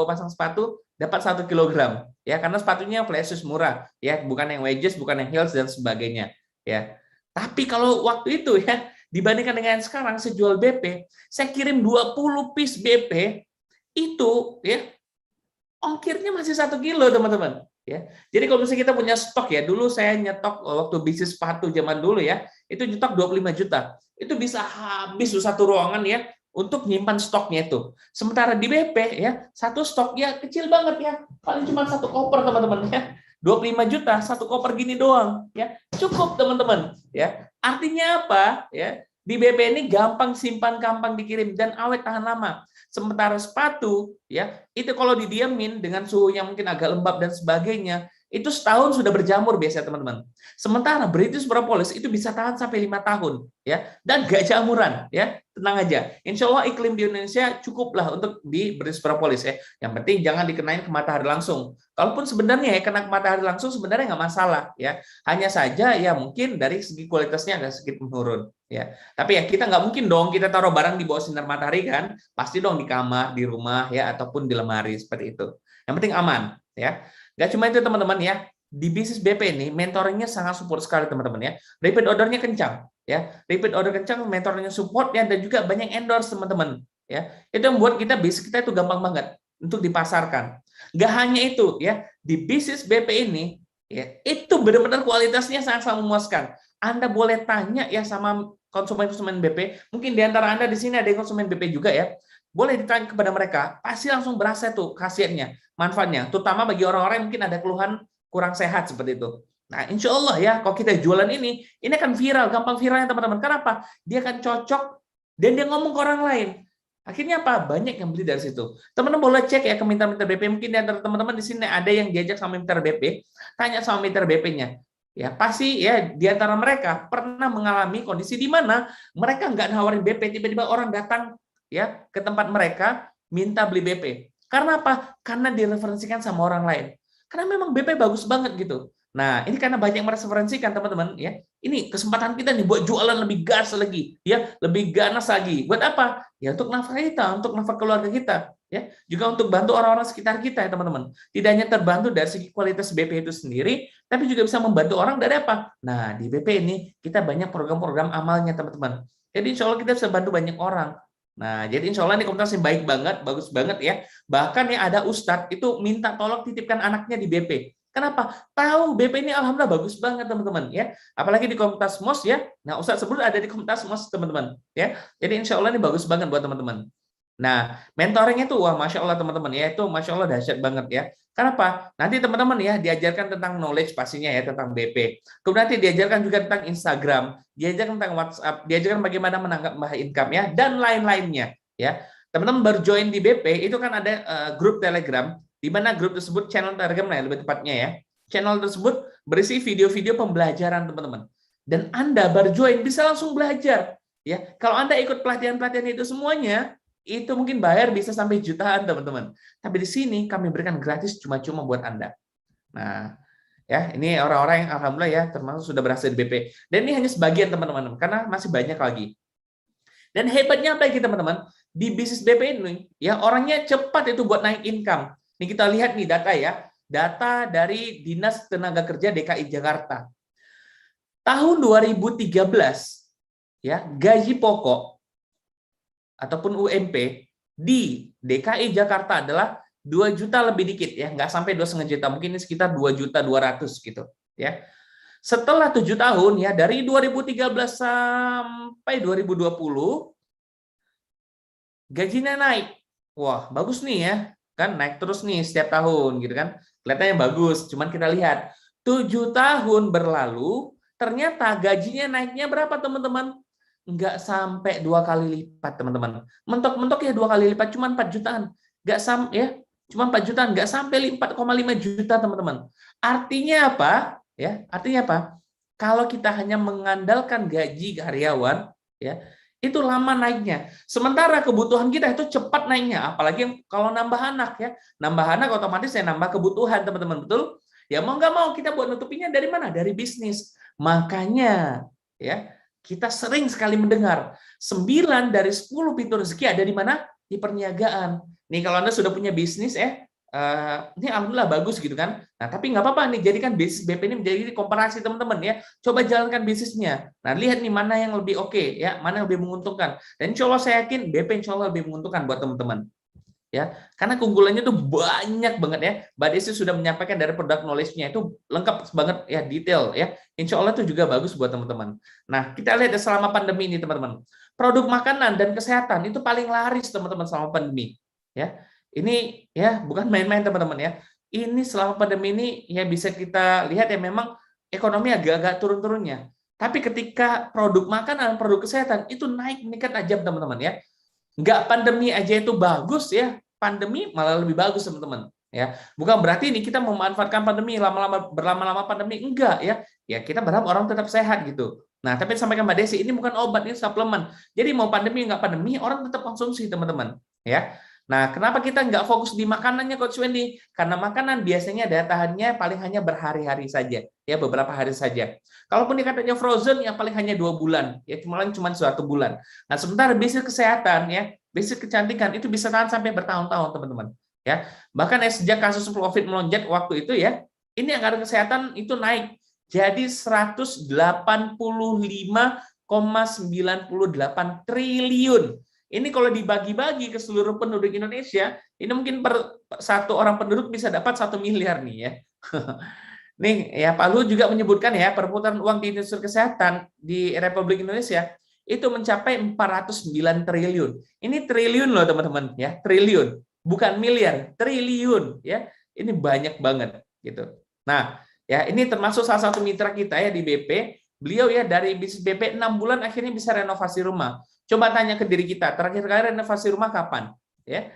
[SPEAKER 5] pasang sepatu dapat 1 kilogram ya, karena sepatunya flash shoes murah ya, bukan yang wedges, bukan yang heels dan sebagainya ya. Tapi kalau waktu itu ya dibandingkan dengan sekarang saya jual BP, saya kirim 20 piece BP itu ya ongkirnya masih 1 kilo teman-teman ya. Jadi kalau misalnya kita punya stok ya, dulu saya nyetok waktu bisnis sepatu zaman dulu ya, itu nyetok 25 juta. Itu bisa habis satu ruangan ya untuk nyimpan stoknya itu. Sementara di BP ya, satu stok ya kecil banget ya, paling cuma 1 koper teman-teman ya. 25 juta, 1 koper gini doang ya. Cukup teman-teman ya. Artinya apa ya? Di BP ini gampang simpan, gampang dikirim dan awet tahan lama. Sementara sepatu ya, itu kalau didiamin dengan suhu yang mungkin agak lembab dan sebagainya, itu setahun sudah berjamur biasanya teman-teman. Sementara British propolis itu bisa tahan sampai 5 tahun ya, dan gak jamuran ya, tenang aja. Insya Allah iklim di Indonesia cukuplah untuk di British propolis ya. Yang penting jangan dikenain ke matahari langsung. Kalaupun sebenarnya ya kena ke matahari langsung sebenarnya nggak masalah ya. Hanya saja ya mungkin dari segi kualitasnya agak sedikit menurun ya. Tapi ya kita nggak mungkin dong kita taruh barang di bawah sinar matahari kan. Pasti dong di kamar, di rumah ya, ataupun di lemari seperti itu. Yang penting aman ya. Nggak cuma itu teman-teman ya, di bisnis BP ini mentoringnya sangat support sekali teman-teman ya. Repeat ordernya kencang ya, repeat order kencang, mentoringnya support ya, dan juga banyak endorse teman-teman ya. Itu yang membuat kita bisnis kita itu gampang banget untuk dipasarkan. Nggak hanya itu ya, di bisnis BP ini ya, itu benar-benar kualitasnya sangat-sangat memuaskan. Anda boleh tanya ya sama konsumen-konsumen BP, mungkin di antara Anda di sini ada yang konsumen BP juga ya. Boleh ditanya kepada mereka, pasti langsung berasa tuh khasiatnya, manfaatnya, terutama bagi orang-orang yang mungkin ada keluhan kurang sehat seperti itu. Nah, insya Allah ya, kalau kita jualan ini akan viral, gampang viralnya teman-teman. Kenapa? Dia akan cocok dan dia ngomong ke orang lain. Akhirnya apa? Banyak yang beli dari situ. Teman-teman boleh cek ya ke mitra-mitra BP. Mungkin di antara teman-teman di sini ada yang diajak sama mitra BP, tanya sama mitra BP-nya. Ya pasti ya di antara mereka pernah mengalami kondisi di mana mereka nggak nawarin BP, tiba-tiba orang datang ya ke tempat mereka minta beli BP. Karena apa? Karena direferensikan sama orang lain. Karena memang BP bagus banget gitu. Nah, ini karena banyak yang mereferensikan teman-teman ya. Ini kesempatan kita nih buat jualan lebih gas lagi, ya, lebih ganas lagi. Buat apa? Ya untuk nafkah kita, untuk nafkah keluarga kita, ya. Juga untuk bantu orang-orang sekitar kita ya, teman-teman. Tidak hanya terbantu dari segi kualitas BP itu sendiri, tapi juga bisa membantu orang dari apa? Nah, di BP ini kita banyak program-program amalnya, teman-teman. Jadi insya Allah kita bisa bantu banyak orang. Nah, jadi insya Allah ini komunitas yang baik banget, bagus banget ya. Bahkan ya ada Ustadz itu minta tolong titipkan anaknya di BP. Kenapa? Tahu BP ini alhamdulillah bagus banget teman-teman ya. Apalagi di komunitas MOS ya. Nah, Ustadz sebelum ada di komunitas MOS teman-teman ya. Jadi insya Allah ini bagus banget buat teman-teman. Nah, mentoringnya tuh wah masya Allah teman-teman ya, itu masya Allah dahsyat banget ya. Kenapa? Nanti teman-teman ya diajarkan tentang knowledge pastinya ya tentang BP. Kemudian nanti diajarkan juga tentang Instagram, diajarkan tentang WhatsApp, diajarkan bagaimana menangkap income ya, dan lain-lainnya ya. Teman-teman baru join di BP itu kan ada grup Telegram, di mana grup tersebut channel Telegram lah lebih tepatnya ya. Channel tersebut berisi video-video pembelajaran teman-teman. Dan Anda baru join bisa langsung belajar ya. Kalau Anda ikut pelatihan-pelatihan itu semuanya itu mungkin bayar bisa sampai jutaan teman-teman. Tapi di sini kami berikan gratis cuma-cuma buat Anda. Nah, ya ini orang-orang yang alhamdulillah ya termasuk sudah berhasil di BP. Dan ini hanya sebagian teman-teman karena masih banyak lagi. Dan hebatnya apa ya teman-teman? Di bisnis BP ini ya orangnya cepat itu buat naik income. Ini kita lihat nih data ya. Data dari Dinas Tenaga Kerja DKI Jakarta. Tahun 2013 ya gaji pokok ataupun UMP di DKI Jakarta adalah 2 juta lebih dikit ya, nggak sampai 2,5 juta, mungkin ini sekitar 2.200.000 gitu ya. Setelah 7 tahun ya, dari 2013 sampai 2020 gajinya naik. Wah, bagus nih ya. Kan naik terus nih setiap tahun gitu kan. Kelihatannya bagus, cuman kita lihat 7 tahun berlalu ternyata gajinya naiknya berapa teman-teman? Nggak sampai 2 kali lipat teman-teman. Mentok-mentok ya 2 kali lipat, cuma 4 jutaan. Nggak sampai ya, cuma 4 jutaan, nggak sampai 4,5 juta teman-teman. Artinya apa? Ya, artinya apa? Kalau kita hanya mengandalkan gaji karyawan, ya itu lama naiknya. Sementara kebutuhan kita itu cepat naiknya. Apalagi kalau nambah anak ya, nambah anak otomatis saya nambah kebutuhan teman-teman, betul? Ya mau nggak mau kita buat nutupinya dari mana? Dari bisnis. Makanya ya. Kita sering sekali mendengar 9 dari 10 pintu rezeki ada di mana? Di perniagaan. Nih kalau Anda sudah punya bisnis ini alhamdulillah bagus gitu kan. Nah, tapi nggak apa-apa nih, jadikan bisnis BP ini menjadi komparasi teman-teman ya. Coba jalankan bisnisnya. Nah, lihat nih mana yang lebih oke ya, mana yang lebih menguntungkan. Dan insya Allah saya yakin BP insya Allah lebih menguntungkan buat teman-teman. Ya, karena keunggulannya tuh banyak banget ya. Mbak Desi sudah menyampaikan dari produk knowledge-nya itu lengkap banget ya, detail ya. Insya Allah itu juga bagus buat teman-teman. Nah, kita lihat ya, selama pandemi ini teman-teman. Produk makanan dan kesehatan itu paling laris teman-teman selama pandemi. Ya, ini ya bukan main-main teman-teman ya. Ini selama pandemi ini ya bisa kita lihat ya memang ekonomi agak-agak turun-turunnya. Tapi ketika produk makanan, produk kesehatan itu naik meningkat aja teman-teman ya. Nggak pandemi aja itu bagus ya, pandemi malah lebih bagus teman-teman. ya. Bukan berarti ini kita memanfaatkan pandemi berlama-lama pandemi, enggak ya. Ya kita berharap orang tetap sehat gitu. Nah, tapi sampaikan Mbak Desi, ini bukan obat, ini suplemen. Jadi mau pandemi nggak pandemi, orang tetap konsumsi teman-teman, ya. Nah, kenapa kita nggak fokus di makanannya, Coach Wendy? Karena makanan biasanya daya tahannya paling hanya berhari-hari saja, ya beberapa hari saja. Kalaupun dikatanya frozen, ya paling hanya 2 bulan, ya cuma 1 bulan. Nah, sementara bisnis kesehatan, ya bisnis kecantikan itu bisa tahan sampai bertahun-tahun, teman-teman. Ya, bahkan sejak kasus COVID melonjak waktu itu, ya, ini anggaran kesehatan itu naik jadi 185,98 triliun. Ini kalau dibagi-bagi ke seluruh penduduk Indonesia, ini mungkin per satu orang penduduk bisa dapat 1 miliar nih ya. Nih ya, Pak Luhut juga menyebutkan ya, perputaran uang di industri kesehatan di Republik Indonesia itu mencapai 409 triliun. Ini triliun loh teman-teman ya, triliun, bukan miliar, triliun ya. Ini banyak banget gitu. Nah, ya ini termasuk salah satu mitra kita ya di BP. Beliau ya dari bisnis BP 6 bulan akhirnya bisa renovasi rumah. Coba tanya ke diri kita, terakhir kali renovasi rumah kapan? Ya,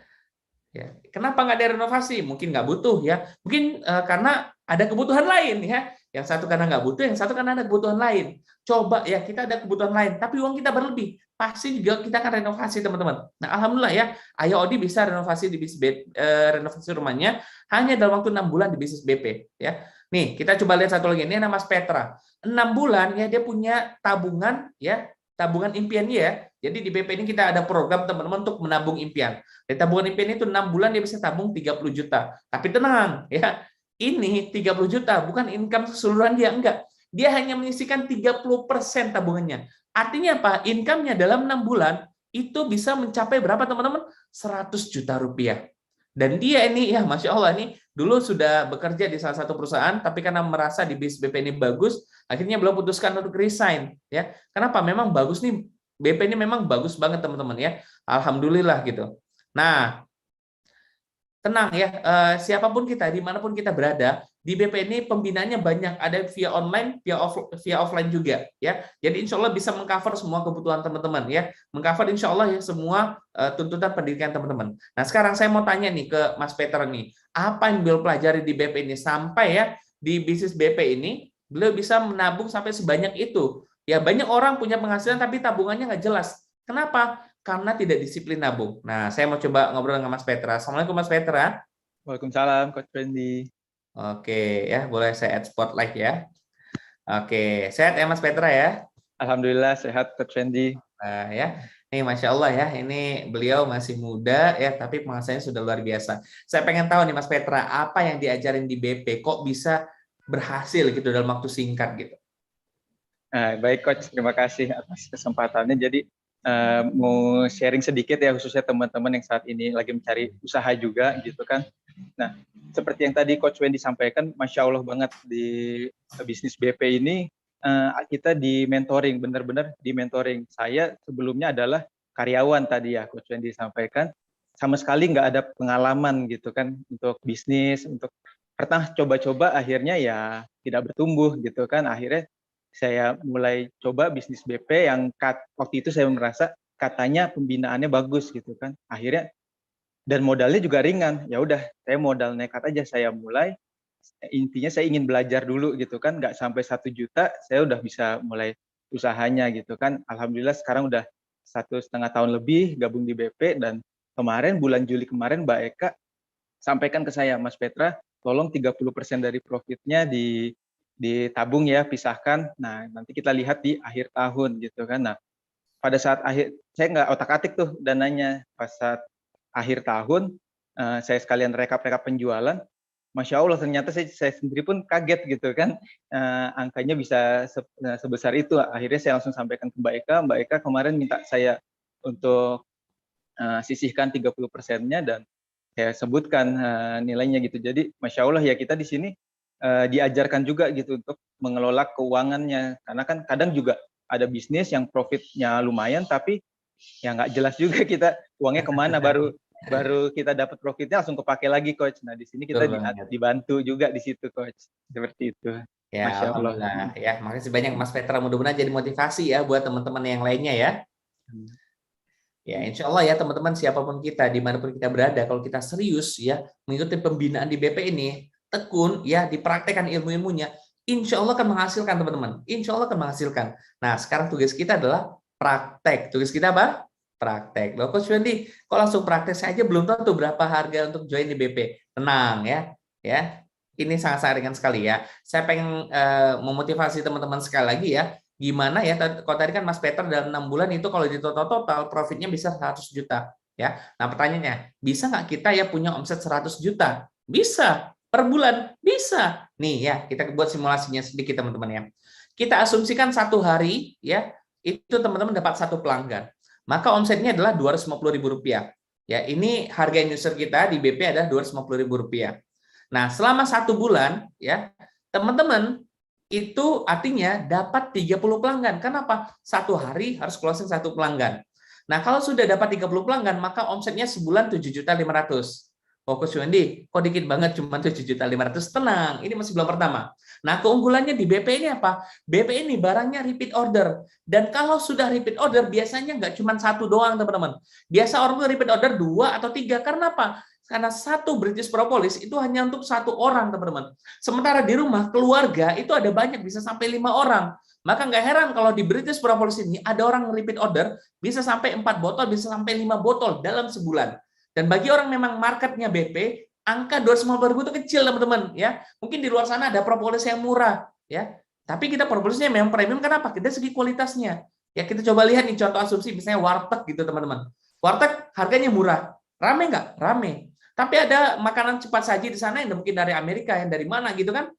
[SPEAKER 5] ya. Kenapa nggak ada renovasi? Mungkin nggak butuh ya. Mungkin karena ada kebutuhan lain ya. Yang satu karena nggak butuh, yang satu karena ada kebutuhan lain. Coba ya kita ada kebutuhan lain, tapi uang kita berlebih, pasti juga kita akan renovasi teman-teman. Nah alhamdulillah ya, Ayah Odi bisa renovasi di bisnis renovasi rumahnya hanya dalam waktu 6 bulan di bisnis BP ya. Nih kita coba lihat satu lagi, ini nama Mas Petra. 6 bulan ya dia punya tabungan ya, tabungan impiannya ya. Jadi di BP ini kita ada program teman-teman untuk menabung impian. Dari tabungan impian itu 6 bulan dia bisa tabung 30 juta. Tapi tenang ya, ini 30 juta bukan income keseluruhan dia, enggak. Dia hanya menyisihkan 30% tabungannya. Artinya apa? Income-nya dalam 6 bulan itu bisa mencapai berapa teman-teman? 100 juta rupiah. Dan dia ini ya Masya Allah ini dulu sudah bekerja di salah satu perusahaan, tapi karena merasa di bisnis BP ini bagus, akhirnya beliau putuskan untuk resign. Ya, kenapa? Memang bagus nih, BP ini memang bagus banget teman-teman ya. Alhamdulillah gitu. Nah, tenang ya, siapapun kita, dimanapun kita berada, di BP ini pembinaannya banyak, ada via online, via offline juga, ya. Jadi insya Allah bisa mengcover semua kebutuhan teman-teman, ya. Mengcover insya Allah ya semua tuntutan pendidikan teman-teman. Nah sekarang saya mau tanya nih ke Mas Peter nih, apa yang beliau pelajari di BP ini sampai ya di bisnis BP ini beliau bisa menabung sampai sebanyak itu? Ya banyak orang punya penghasilan tapi tabungannya nggak jelas. Kenapa? Karena tidak disiplin nabung. Nah, saya mau coba ngobrol dengan Mas Petra. Assalamualaikum Mas Petra.
[SPEAKER 9] Waalaikumsalam Coach Wendy.
[SPEAKER 5] Oke, ya boleh saya add spotlight ya. Oke, sehat ya Mas Petra ya?
[SPEAKER 9] Alhamdulillah sehat Coach Wendy.
[SPEAKER 5] Nah, ya. Nih Masya Allah ya, ini beliau masih muda ya, tapi penghasilannya sudah luar biasa. Saya pengen tahu nih Mas Petra, apa yang diajarin di BP kok bisa berhasil gitu dalam waktu singkat gitu?
[SPEAKER 9] Nah, baik Coach, terima kasih atas kesempatannya. Jadi mau sharing sedikit ya, khususnya teman-teman yang saat ini lagi mencari usaha juga gitu kan. Nah, seperti yang tadi Coach Wendy sampaikan, Masya Allah banget di bisnis BP ini kita di mentoring, benar-benar di mentoring. Saya sebelumnya adalah karyawan tadi ya Coach Wendy sampaikan, sama sekali nggak ada pengalaman gitu kan untuk bisnis, untuk pernah coba-coba akhirnya ya tidak bertumbuh gitu kan. Akhirnya saya mulai coba bisnis BP yang waktu itu saya merasa katanya pembinaannya bagus gitu kan. Akhirnya dan modalnya juga ringan. Ya udah, saya modal nekat aja saya mulai. Intinya saya ingin belajar dulu gitu kan, nggak sampai 1 juta saya udah bisa mulai usahanya gitu kan. Alhamdulillah sekarang udah 1,5 tahun lebih gabung di BP, dan kemarin bulan Juli kemarin Mbak Eka sampaikan ke saya, Mas Petra, tolong 30% dari profitnya ditabung ya, pisahkan. Nah, nanti kita lihat di akhir tahun gitu kan. Nah, pada saat akhir, saya nggak otak-atik tuh dananya. Pas saat akhir tahun, saya sekalian rekap-rekap penjualan. Masya Allah, ternyata saya sendiri pun kaget gitu kan. Angkanya bisa sebesar itu. Akhirnya saya langsung sampaikan ke Mbak Eka. Mbak Eka kemarin minta saya untuk sisihkan 30%-nya dan saya sebutkan nilainya gitu. Jadi Masya Allah ya, kita di sini diajarkan juga gitu untuk mengelola keuangannya, karena kan kadang juga ada bisnis yang profitnya lumayan tapi ya nggak jelas juga kita uangnya kemana, baru kita dapat profitnya langsung kepake lagi Coach. Nah di sini kita dibantu juga di situ Coach, seperti itu.
[SPEAKER 5] Ya,
[SPEAKER 9] Masya Allah.
[SPEAKER 5] Ya, makasih banyak Mas Petra, mudah-mudahan jadi motivasi ya buat teman-teman yang lainnya ya. Ya, insya Allah ya teman-teman, siapapun kita, dimanapun kita berada, kalau kita serius ya mengikuti pembinaan di BP ini, tekun ya dipraktekkan ilmu-ilmunya, insya Allah akan menghasilkan teman-teman. Insya Allah akan menghasilkan. Nah, sekarang tugas kita adalah praktek. Tugas kita apa? Praktek. Loh, Coach Wendy, kok langsung praktek saja belum tentu berapa harga untuk join di BP. Tenang ya, ya. Ini sangat-sangat ringan sekali ya. Saya pengen memotivasi teman-teman sekali lagi ya. Gimana ya, kalau tadi kan Mas Peter dalam 6 bulan itu kalau di total profitnya bisa 100 juta ya. Nah pertanyaannya, bisa nggak kita ya punya omset 100 juta? Bisa, per bulan bisa. Nih ya, kita buat simulasinya sedikit teman-teman ya. Kita asumsikan satu hari ya, itu teman-teman dapat satu pelanggan. Maka omsetnya adalah Rp250.000. Ya, ini harga user kita di BP adalah Rp250.000. Nah, selama 1 bulan ya, teman-teman itu artinya dapat 30 pelanggan. Kenapa? Satu hari harus closing 1 pelanggan. Nah, kalau sudah dapat 30 pelanggan, maka omsetnya sebulan 7.500.000. Oh, Coach Wendy, kok dikit banget cuma 7.500.000? Tenang, ini masih belum pertama. Nah, keunggulannya di BP ini apa? BP ini barangnya repeat order. Dan kalau sudah repeat order, biasanya nggak cuma 1 doang, teman-teman. Biasa orang tuh repeat order 2 atau 3. Karena apa? Karena 1 British Propolis itu hanya untuk 1 orang, teman-teman. Sementara di rumah, keluarga itu ada banyak, bisa sampai 5 orang. Maka nggak heran kalau di British Propolis ini ada orang repeat order, bisa sampai 4 botol, bisa sampai 5 botol dalam sebulan. Dan bagi orang memang marketnya BP, angka 250.000 itu kecil, teman-teman. Ya, mungkin di luar sana ada propolis yang murah. Ya, tapi kita propolisnya memang premium, kenapa? Kita segi kualitasnya. Ya, kita coba lihat nih contoh asumsi, misalnya warteg gitu, teman-teman. Warteg harganya murah. Rame nggak? Rame. Tapi ada makanan cepat saji di sana yang mungkin dari Amerika, yang dari mana gitu kan?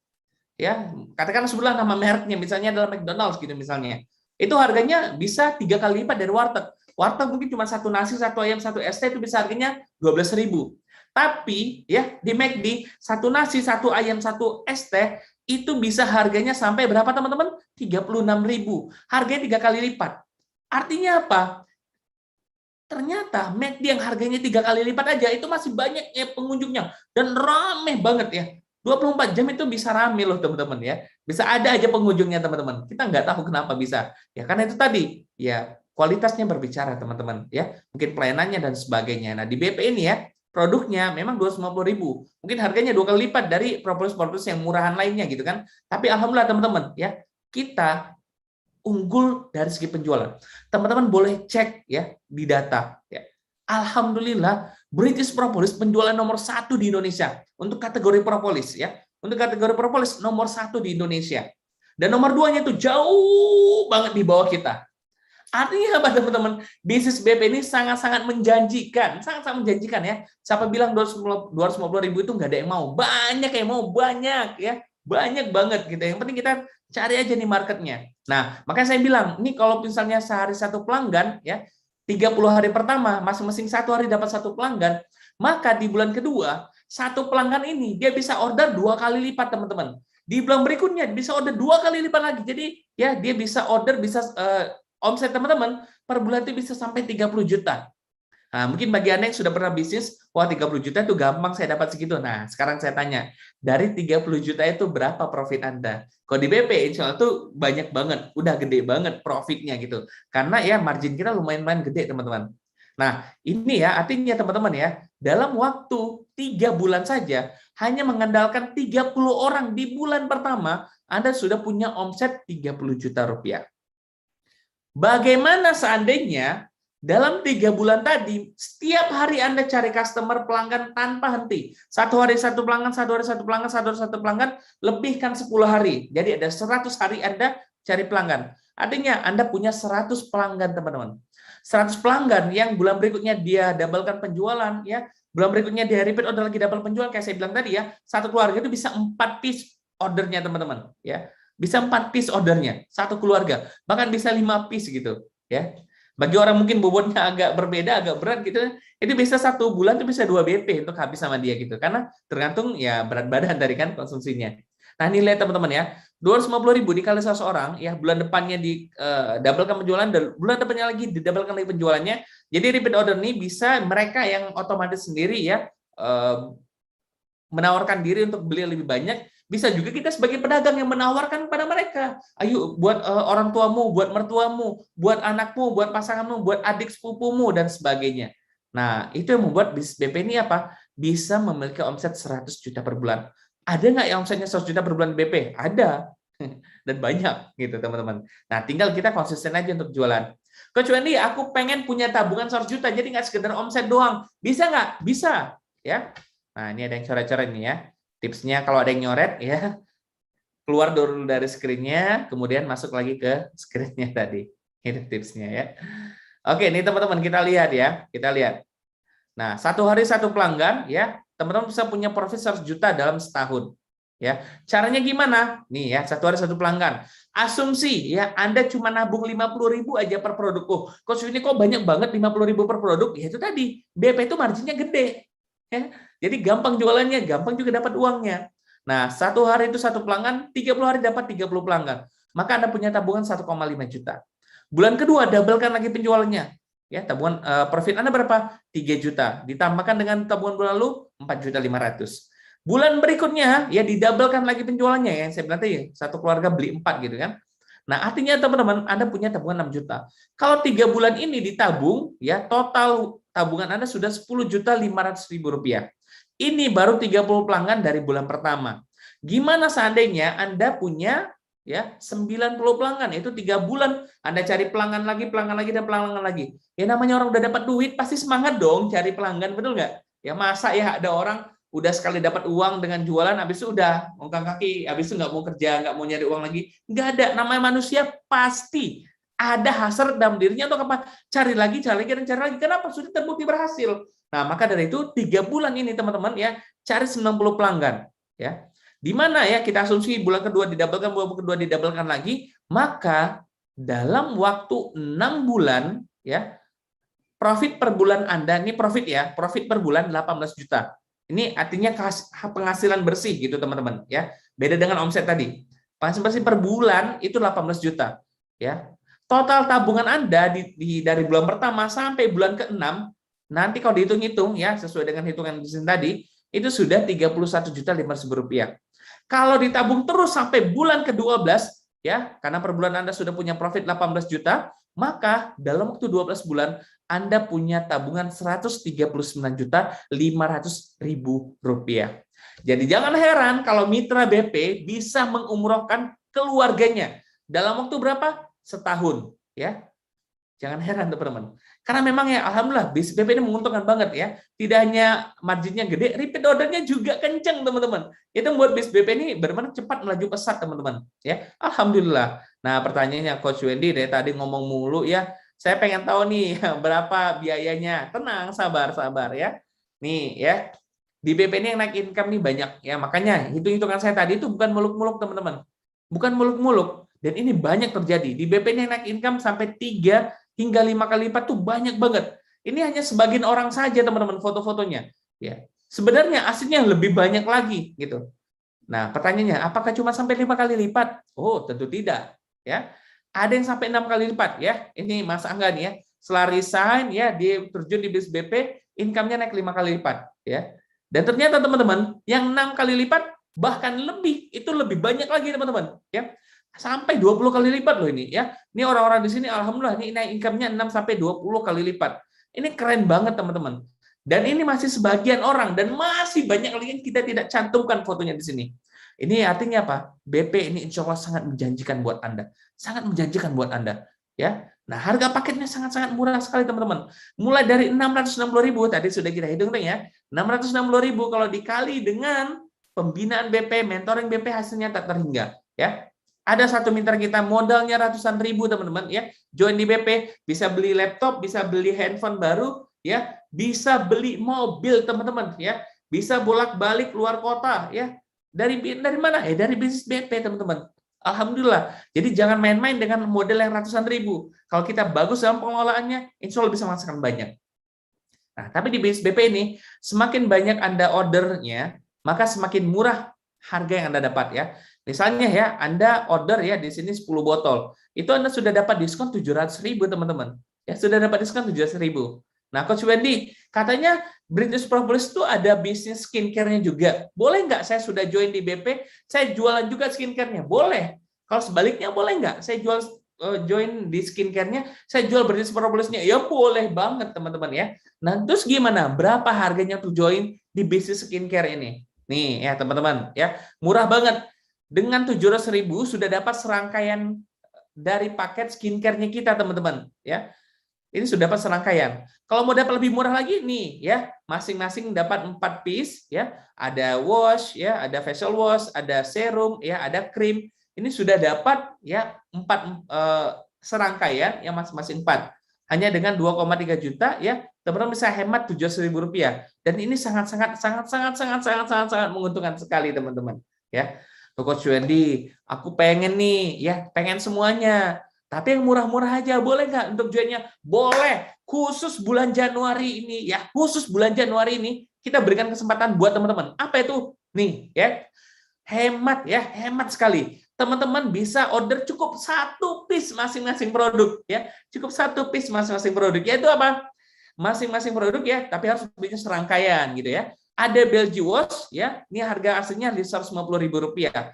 [SPEAKER 5] Ya, katakan sebelah nama mereknya, misalnya adalah McDonald's gitu misalnya. Itu harganya bisa 3 kali lipat dari warteg. Warteg mungkin cuma 1 nasi, 1 ayam, 1 ST itu bisa harganya 12.000. Tapi ya di McD 1 nasi, 1 ayam, 1 ST itu bisa harganya sampai berapa teman-teman? 36.000. Harganya 3 kali lipat. Artinya apa? Ternyata McD yang harganya 3 kali lipat aja itu masih banyak ya pengunjungnya dan rame banget ya. 24 jam itu bisa rame loh teman-teman ya. Bisa ada aja pengunjungnya teman-teman. Kita nggak tahu kenapa bisa. Ya karena itu tadi ya kualitasnya berbicara teman-teman ya. Mungkin pelayanannya dan sebagainya. Nah di BP ini ya produknya memang 250.000. Mungkin harganya 2 kali lipat dari propolis-propolis yang murahan lainnya gitu kan. Tapi alhamdulillah teman-teman ya kita unggul dari segi penjualan. Teman-teman boleh cek ya di data ya. Alhamdulillah British Propolis penjualan nomor 1 di Indonesia untuk kategori propolis ya. Untuk kategori propolis nomor 1 di Indonesia. Dan nomor 2-nya itu jauh banget di bawah kita. Artinya apa teman-teman? Bisnis BP ini sangat-sangat menjanjikan, sangat-sangat menjanjikan ya. Siapa bilang 250.000 itu nggak ada yang mau? Banyak yang mau, banyak ya. Banyak banget gitu. Yang penting kita cari aja nih marketnya. Nah, makanya saya bilang, ini kalau misalnya sehari 1 pelanggan, ya 30 hari pertama, masing-masing 1 hari dapat 1 pelanggan, maka di bulan kedua, 1 pelanggan ini dia bisa order 2 kali lipat, teman-teman. Di bulan berikutnya bisa order 2 kali lipat lagi. Jadi ya dia bisa order, bisa omset teman-teman per bulan itu bisa sampai 30 juta. Nah, mungkin bagi Anda yang sudah pernah bisnis, wah 30 juta itu gampang saya dapat segitu. Nah, sekarang saya tanya, dari 30 juta itu berapa profit Anda? Kalau di BP, insya Allah itu banyak banget, udah gede banget profitnya gitu. Karena ya margin kita lumayan gede, teman-teman. Nah, ini ya artinya teman-teman ya, dalam waktu 3 bulan saja, hanya mengandalkan 30 orang di bulan pertama, Anda sudah punya omset 30 juta rupiah. Bagaimana seandainya dalam 3 bulan tadi, setiap hari Anda cari customer pelanggan tanpa henti. 1 hari 1 pelanggan, 1 hari 1 pelanggan, 1 hari 1 pelanggan, lebihkan 10 hari. Jadi ada 100 hari Anda cari pelanggan. Artinya Anda punya 100 pelanggan, teman-teman. 100 pelanggan yang bulan berikutnya dia doublekan penjualan, ya. Bulan berikutnya dia repeat order lagi double penjualan, kayak saya bilang tadi ya, 1 keluarga itu bisa 4 piece ordernya, teman-teman. Ya, bisa 4 piece ordernya, 1 keluarga. Bahkan bisa 5 piece gitu, ya. Bagi orang mungkin bobotnya agak berbeda, agak berat gitu, itu bisa 1 bulan itu bisa 2 BP untuk habis sama dia gitu. Karena tergantung ya berat badan dari kan konsumsinya. Nah, nilai teman-teman ya, 250.000 dikali 100 orang, ya bulan depannya di doublekan penjualan, dan bulan depannya lagi di doublekan lagi penjualannya. Jadi repeat order ini bisa mereka yang otomatis sendiri ya menawarkan diri untuk beli lebih banyak, Bisa juga kita sebagai pedagang yang menawarkan kepada mereka. Ayo buat orang tuamu, buat mertuamu, buat anakmu, buat pasanganmu, buat adik sepupumu, dan sebagainya. Nah, itu yang membuat bisnis BP ini apa? Bisa memiliki omset 100 juta per bulan. Ada nggak yang omsetnya 100 juta per bulan BP? Ada. Dan banyak gitu teman-teman. Nah, tinggal kita konsisten aja untuk jualan. Coach Wendy, aku pengen punya tabungan 100 juta, jadi nggak sekedar omset doang. Bisa nggak? Bisa. Ya. Nah, ini ada yang coret-coret nih ya. Tipsnya kalau ada yang nyoret ya, keluar dulu dari screen-nya, kemudian masuk lagi ke screen-nya tadi. Ini tipsnya ya. Oke, ini teman-teman kita lihat ya. Kita lihat. Nah, 1 hari 1 pelanggan ya, teman-teman bisa punya profit 100 juta dalam setahun. Ya, caranya gimana? Nih ya, 1 hari 1 pelanggan. Asumsi ya, Anda cuma nabung 50.000 aja per produk. Oh, Coach ini kok banyak banget 50.000 per produk? Ya itu tadi, BP itu marginnya gede. Ya, jadi gampang jualannya, gampang juga dapat uangnya. Nah, 1 hari itu 1 pelanggan, 30 hari dapat 30 pelanggan. Maka Anda punya tabungan 1,5 juta. Bulan kedua, doublekan lagi penjualannya. Ya, tabungan profit Anda berapa? 3 juta. Ditambahkan dengan tabungan bulan lalu, 4.500.000. Bulan berikutnya, ya didoublekan lagi penjualannya. Ya, saya bilang tadi, satu keluarga beli 4 gitu kan. Nah, artinya teman-teman, Anda punya tabungan 6 juta. Kalau 3 bulan ini ditabung, ya total tabungan Anda sudah 10.500.000 rupiah. Ini baru 30 pelanggan dari bulan pertama. Gimana seandainya Anda punya ya 90 pelanggan, itu 3 bulan Anda cari pelanggan lagi, dan pelanggan lagi. Ya namanya orang udah dapat duit, pasti semangat dong cari pelanggan, betul nggak? Ya masa ya ada orang udah sekali dapat uang dengan jualan, habis itu udah ngongkang kaki, habis itu nggak mau kerja, nggak mau nyari uang lagi. Nggak ada, namanya manusia pasti ada hasrat dalam dirinya untuk apa? Cari lagi, dan cari lagi. Kenapa? Sudah terbukti berhasil. Nah, maka dari itu 3 bulan ini teman-teman ya, cari 90 pelanggan. Ya, di mana ya kita asumsi bulan kedua didabelkan lagi, maka dalam waktu 6 bulan ya, profit per bulan Anda, ini profit ya, profit per bulan 18 juta. Ini artinya penghasilan bersih gitu teman-teman ya. Beda dengan omset tadi. Penghasilan bersih per bulan itu 18 juta ya. Total tabungan Anda dari bulan pertama sampai bulan ke-6 nanti kalau dihitung-hitung ya sesuai dengan hitungan di sini tadi itu sudah 31.500.000 rupiah. Kalau ditabung terus sampai bulan ke-12 ya, karena per bulan Anda sudah punya profit 18 juta, maka dalam waktu 12 bulan Anda punya tabungan 139.500.000 rupiah. Jadi jangan heran kalau mitra BP bisa mengumrohkan keluarganya dalam waktu berapa? Setahun ya. Jangan heran teman-teman. Karena memang ya alhamdulillah bisnis BP ini menguntungkan banget ya. Tidak hanya marginnya gede, repeat ordernya juga kenceng teman-teman. Itu membuat bisnis BP ini benar-benar cepat melaju pesat teman-teman. Ya, alhamdulillah. Nah pertanyaannya Coach Wendy dari tadi ngomong mulu ya. Saya pengen tahu nih berapa biayanya. Tenang, sabar ya. Nih ya. Di BP ini yang naik income nih banyak ya. Makanya hitung-hitungan saya tadi itu bukan muluk-muluk teman-teman. Bukan muluk-muluk. Dan ini banyak terjadi. Di BP ini yang naik income sampai 3 hingga 5 kali lipat tuh banyak banget. Ini hanya sebagian orang saja teman-teman foto-fotonya. Ya, sebenarnya aslinya lebih banyak lagi gitu. Nah, pertanyaannya, apakah cuma sampai 5 kali lipat? Oh, tentu tidak. Ya, ada yang sampai 6 kali lipat. Ya, ini Mas Angga nih ya. Setelah resign, ya dia terjun di bisnis BP, income-nya naik 5 kali lipat. Ya, dan ternyata teman-teman, yang 6 kali lipat bahkan lebih, itu lebih banyak lagi teman-teman. Ya. Sampai 20 kali lipat loh ini ya. Ini orang-orang di sini alhamdulillah ini naik income-nya 6 sampai 20 kali lipat. Ini keren banget teman-teman. Dan ini masih sebagian orang dan masih banyak lagi yang kita tidak cantumkan fotonya di sini. Ini artinya apa? BP ini insya Allah sangat menjanjikan buat Anda. Sangat menjanjikan buat Anda ya. Nah, harga paketnya sangat-sangat murah sekali teman-teman. Mulai dari 660.000 tadi sudah kita hitung ya. 660.000 kalau dikali dengan pembinaan BP, mentoring BP hasilnya tak terhingga ya. Ada satu mitra kita modalnya ratusan ribu teman-teman ya, join di BP bisa beli laptop, bisa beli handphone baru ya, bisa beli mobil teman-teman ya, bisa bolak-balik luar kota ya. Dari mana? Dari bisnis BP teman-teman. Alhamdulillah. Jadi jangan main-main dengan model yang ratusan ribu. Kalau kita bagus dalam pengelolaannya, insya Allah bisa menghasilkan banyak. Nah, tapi di bisnis BP ini semakin banyak Anda ordernya, maka semakin murah harga yang Anda dapat ya. Misalnya ya, Anda order ya di sini 10 botol. Itu Anda sudah dapat diskon 700.000 teman-teman. Ya, sudah dapat diskon 700.000. Nah, Coach Wendy, katanya British Propolis itu ada bisnis skincare-nya juga. Boleh nggak saya sudah join di BP, saya jualan juga skincare-nya? Boleh. Kalau sebaliknya boleh nggak? Saya join di skincare-nya, saya jual British Propolis-nya? Ya boleh banget, teman-teman ya. Nah, terus gimana? Berapa harganya untuk join di bisnis skincare ini? Nih ya, teman-teman ya. Murah banget. Dengan 700.000 sudah dapat serangkaian dari paket skincare-nya kita, teman-teman ya. Ini sudah dapat serangkaian. Kalau mau dapat lebih murah lagi nih ya, masing-masing dapat 4 piece ya. Ada wash ya, ada facial wash, ada serum ya, ada krim. Ini sudah dapat ya 4 serangkaian ya, masing-masing 4. Hanya dengan 2,3 juta ya, teman-teman bisa hemat Rp700.000. Dan ini sangat menguntungkan sekali, teman-teman ya. Coach Wendy, aku pengen nih ya, pengen semuanya. Tapi yang murah-murah aja, boleh nggak untuk joinnya? Boleh. Khusus bulan Januari ini, ya, khusus bulan Januari ini, kita berikan kesempatan buat teman-teman. Apa itu? Nih, ya, hemat ya, hemat sekali. Teman-teman bisa order cukup 1 piece masing-masing produk, ya, cukup 1 piece masing-masing produk. Yaitu apa? Masing-masing produk ya, tapi harus belinya serangkaian gitu ya. Ada Belgi Wash, ya, ini harga aslinya Rp150.000.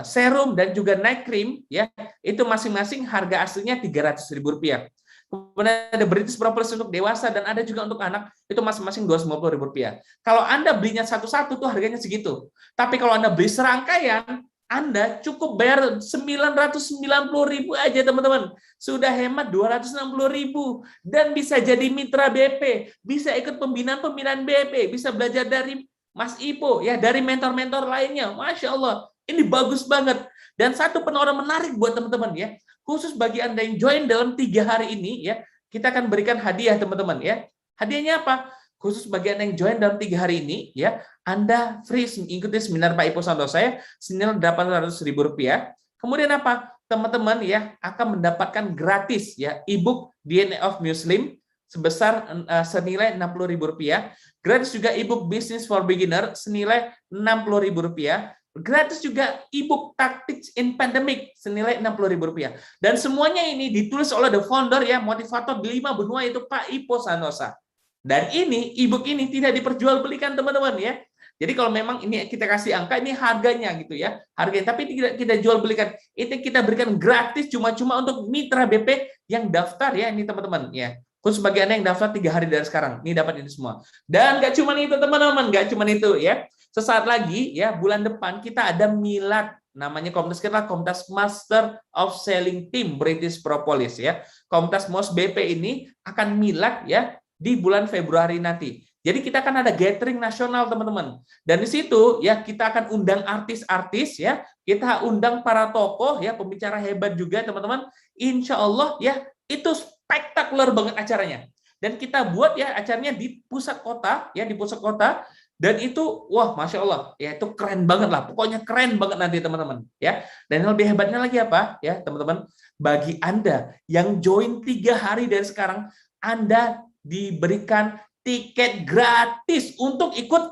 [SPEAKER 5] Serum dan juga night cream ya, itu masing-masing harga aslinya Rp300.000. Kemudian ada British Propolis untuk dewasa dan ada juga untuk anak, itu masing-masing Rp250.000. Kalau Anda belinya satu-satu tuh harganya segitu. Tapi kalau Anda beli serangkaian, Anda cukup bayar Rp990.000 aja, teman-teman. Sudah hemat Rp260.000 dan bisa jadi mitra BP, bisa ikut pembinaan BP, bisa belajar dari Mas Ipo ya, dari mentor-mentor lainnya. Masya Allah. Ini bagus banget. Dan satu penawaran menarik buat teman-teman ya. Khusus bagi Anda yang join dalam 3 hari ini ya, kita akan berikan hadiah, teman-teman ya. Hadiahnya apa? Khusus bagi Anda yang join dalam 3 hari ini ya, Anda free mengikuti seminar Pak Ipo Santosa ya, senilai Rp800.000. Kemudian apa? Teman-teman ya akan mendapatkan gratis ya e-book DNA of Muslim sebesar senilai Rp60.000. Gratis juga e-book Business for Beginner senilai Rp60.000. Gratis juga e-book Tactics in Pandemic senilai Rp60.000. Dan semuanya ini ditulis oleh the founder ya, motivator di 5 benua, itu Pak Ipo Santosa. Dan ini e-book ini tidak diperjualbelikan, teman-teman ya. Jadi kalau memang ini kita kasih angka, ini harganya gitu ya. Harganya, tapi tidak kita jual belikan. Itu kita berikan gratis cuma-cuma untuk mitra BP yang daftar ya, ini teman-teman ya. Khusus bagi Anda yang daftar 3 hari dari sekarang, ini dapat ini semua. Dan nggak cuma itu, teman-teman, nggak cuma itu ya. Sesaat lagi ya, bulan depan kita ada milad, namanya komunitas kita Komunitas Master of Selling Team British Propolis ya. Komunitas MOS BP ini akan milad ya di bulan Februari nanti. Jadi kita akan ada gathering nasional, teman-teman. Dan di situ ya kita akan undang artis-artis ya, kita undang para tokoh ya, pembicara hebat juga, teman-teman. Insya Allah ya, itu spektakuler banget acaranya. Dan kita buat ya acaranya di pusat kota ya, di pusat kota. Dan itu, wah, Masya Allah, ya itu keren banget lah. Pokoknya keren banget nanti, teman-teman. Ya. Dan yang lebih hebatnya lagi apa? Ya, teman-teman, bagi Anda yang join 3 hari dari sekarang, Anda diberikan tiket gratis untuk ikut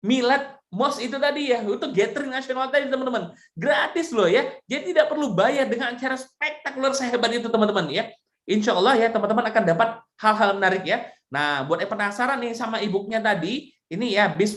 [SPEAKER 5] milad MOS itu tadi ya, untuk gathering nasional tadi, teman-teman. Gratis loh ya. Jadi tidak perlu bayar dengan acara spektakuler sehebat itu, teman-teman ya. Insya Allah ya, teman-teman akan dapat hal-hal menarik ya. Nah, buat yang penasaran nih sama e-booknya tadi, ini ya Business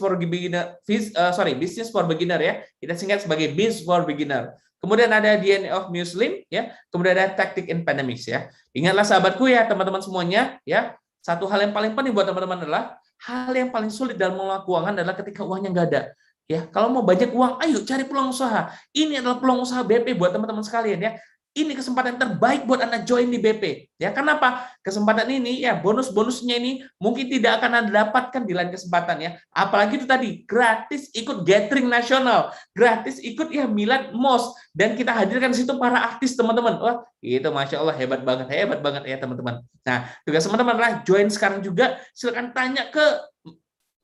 [SPEAKER 5] for Beginner ya. Kita singkat sebagai Business for Beginner. Kemudian ada DNA of Muslim ya. Kemudian ada Tactic in Pandemics ya. Ingatlah sahabatku ya, teman-teman semuanya ya. Satu hal yang paling penting buat teman-teman adalah hal yang paling sulit dalam mengelola keuangan adalah ketika uangnya nggak ada. Ya, kalau mau banyak uang, ayo cari peluang usaha. Ini adalah peluang usaha BP buat teman-teman sekalian ya. Ini kesempatan terbaik buat Anda join di BP. Ya, kenapa? Kesempatan ini ya, bonus-bonusnya ini mungkin tidak akan Anda dapatkan di lain kesempatan ya. Apalagi itu tadi, gratis ikut gathering nasional, gratis ikut ya milad MOS, dan kita hadirkan di situ para artis, teman-teman. Wah, itu Masya Allah hebat banget ya, teman-teman. Nah, tugas teman-teman adalah join sekarang juga. Silakan tanya ke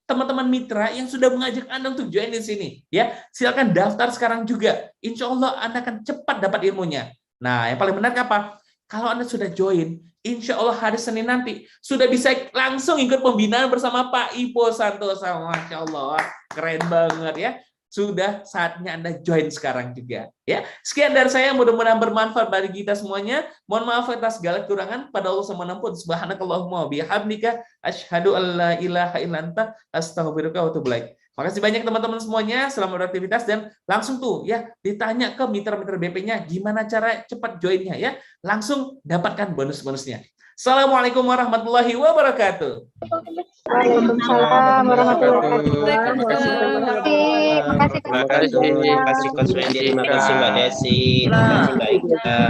[SPEAKER 5] teman-teman mitra yang sudah mengajak Anda untuk join di sini ya. Silakan daftar sekarang juga. Insya Allah Anda akan cepat dapat ilmunya. Nah, yang paling menarik apa? Kalau Anda sudah join, insya Allah hari Senin nanti sudah bisa langsung ikut pembinaan bersama Pak Ipo Santosa. Masya Allah, keren banget ya. sudah saatnya Anda join sekarang juga. Ya, sekian dari saya, mudah-mudahan bermanfaat bagi kita semuanya. Mohon maaf atas segala kekurangan. Pada Allah Subhanahu wa ta'ala, subhanakallahumma wa bihamdika asyhadu an la ilaha illa anta astaghfiruka wa atubu ilaik. Makasih banyak teman-teman semuanya. Selamat beraktivitas dan langsung tuh ya ditanya ke mitra-mitra BP-nya gimana cara cepat joinnya ya. Langsung dapatkan bonus-bonusnya. Assalamualaikum warahmatullahi wabarakatuh.
[SPEAKER 8] Waalaikumsalam warahmatullahi wabarakatuh.
[SPEAKER 4] Terima kasih.
[SPEAKER 10] Terima kasih Coach Wendy, terima kasih Mbak Desi, terima kasih Mbak Ika.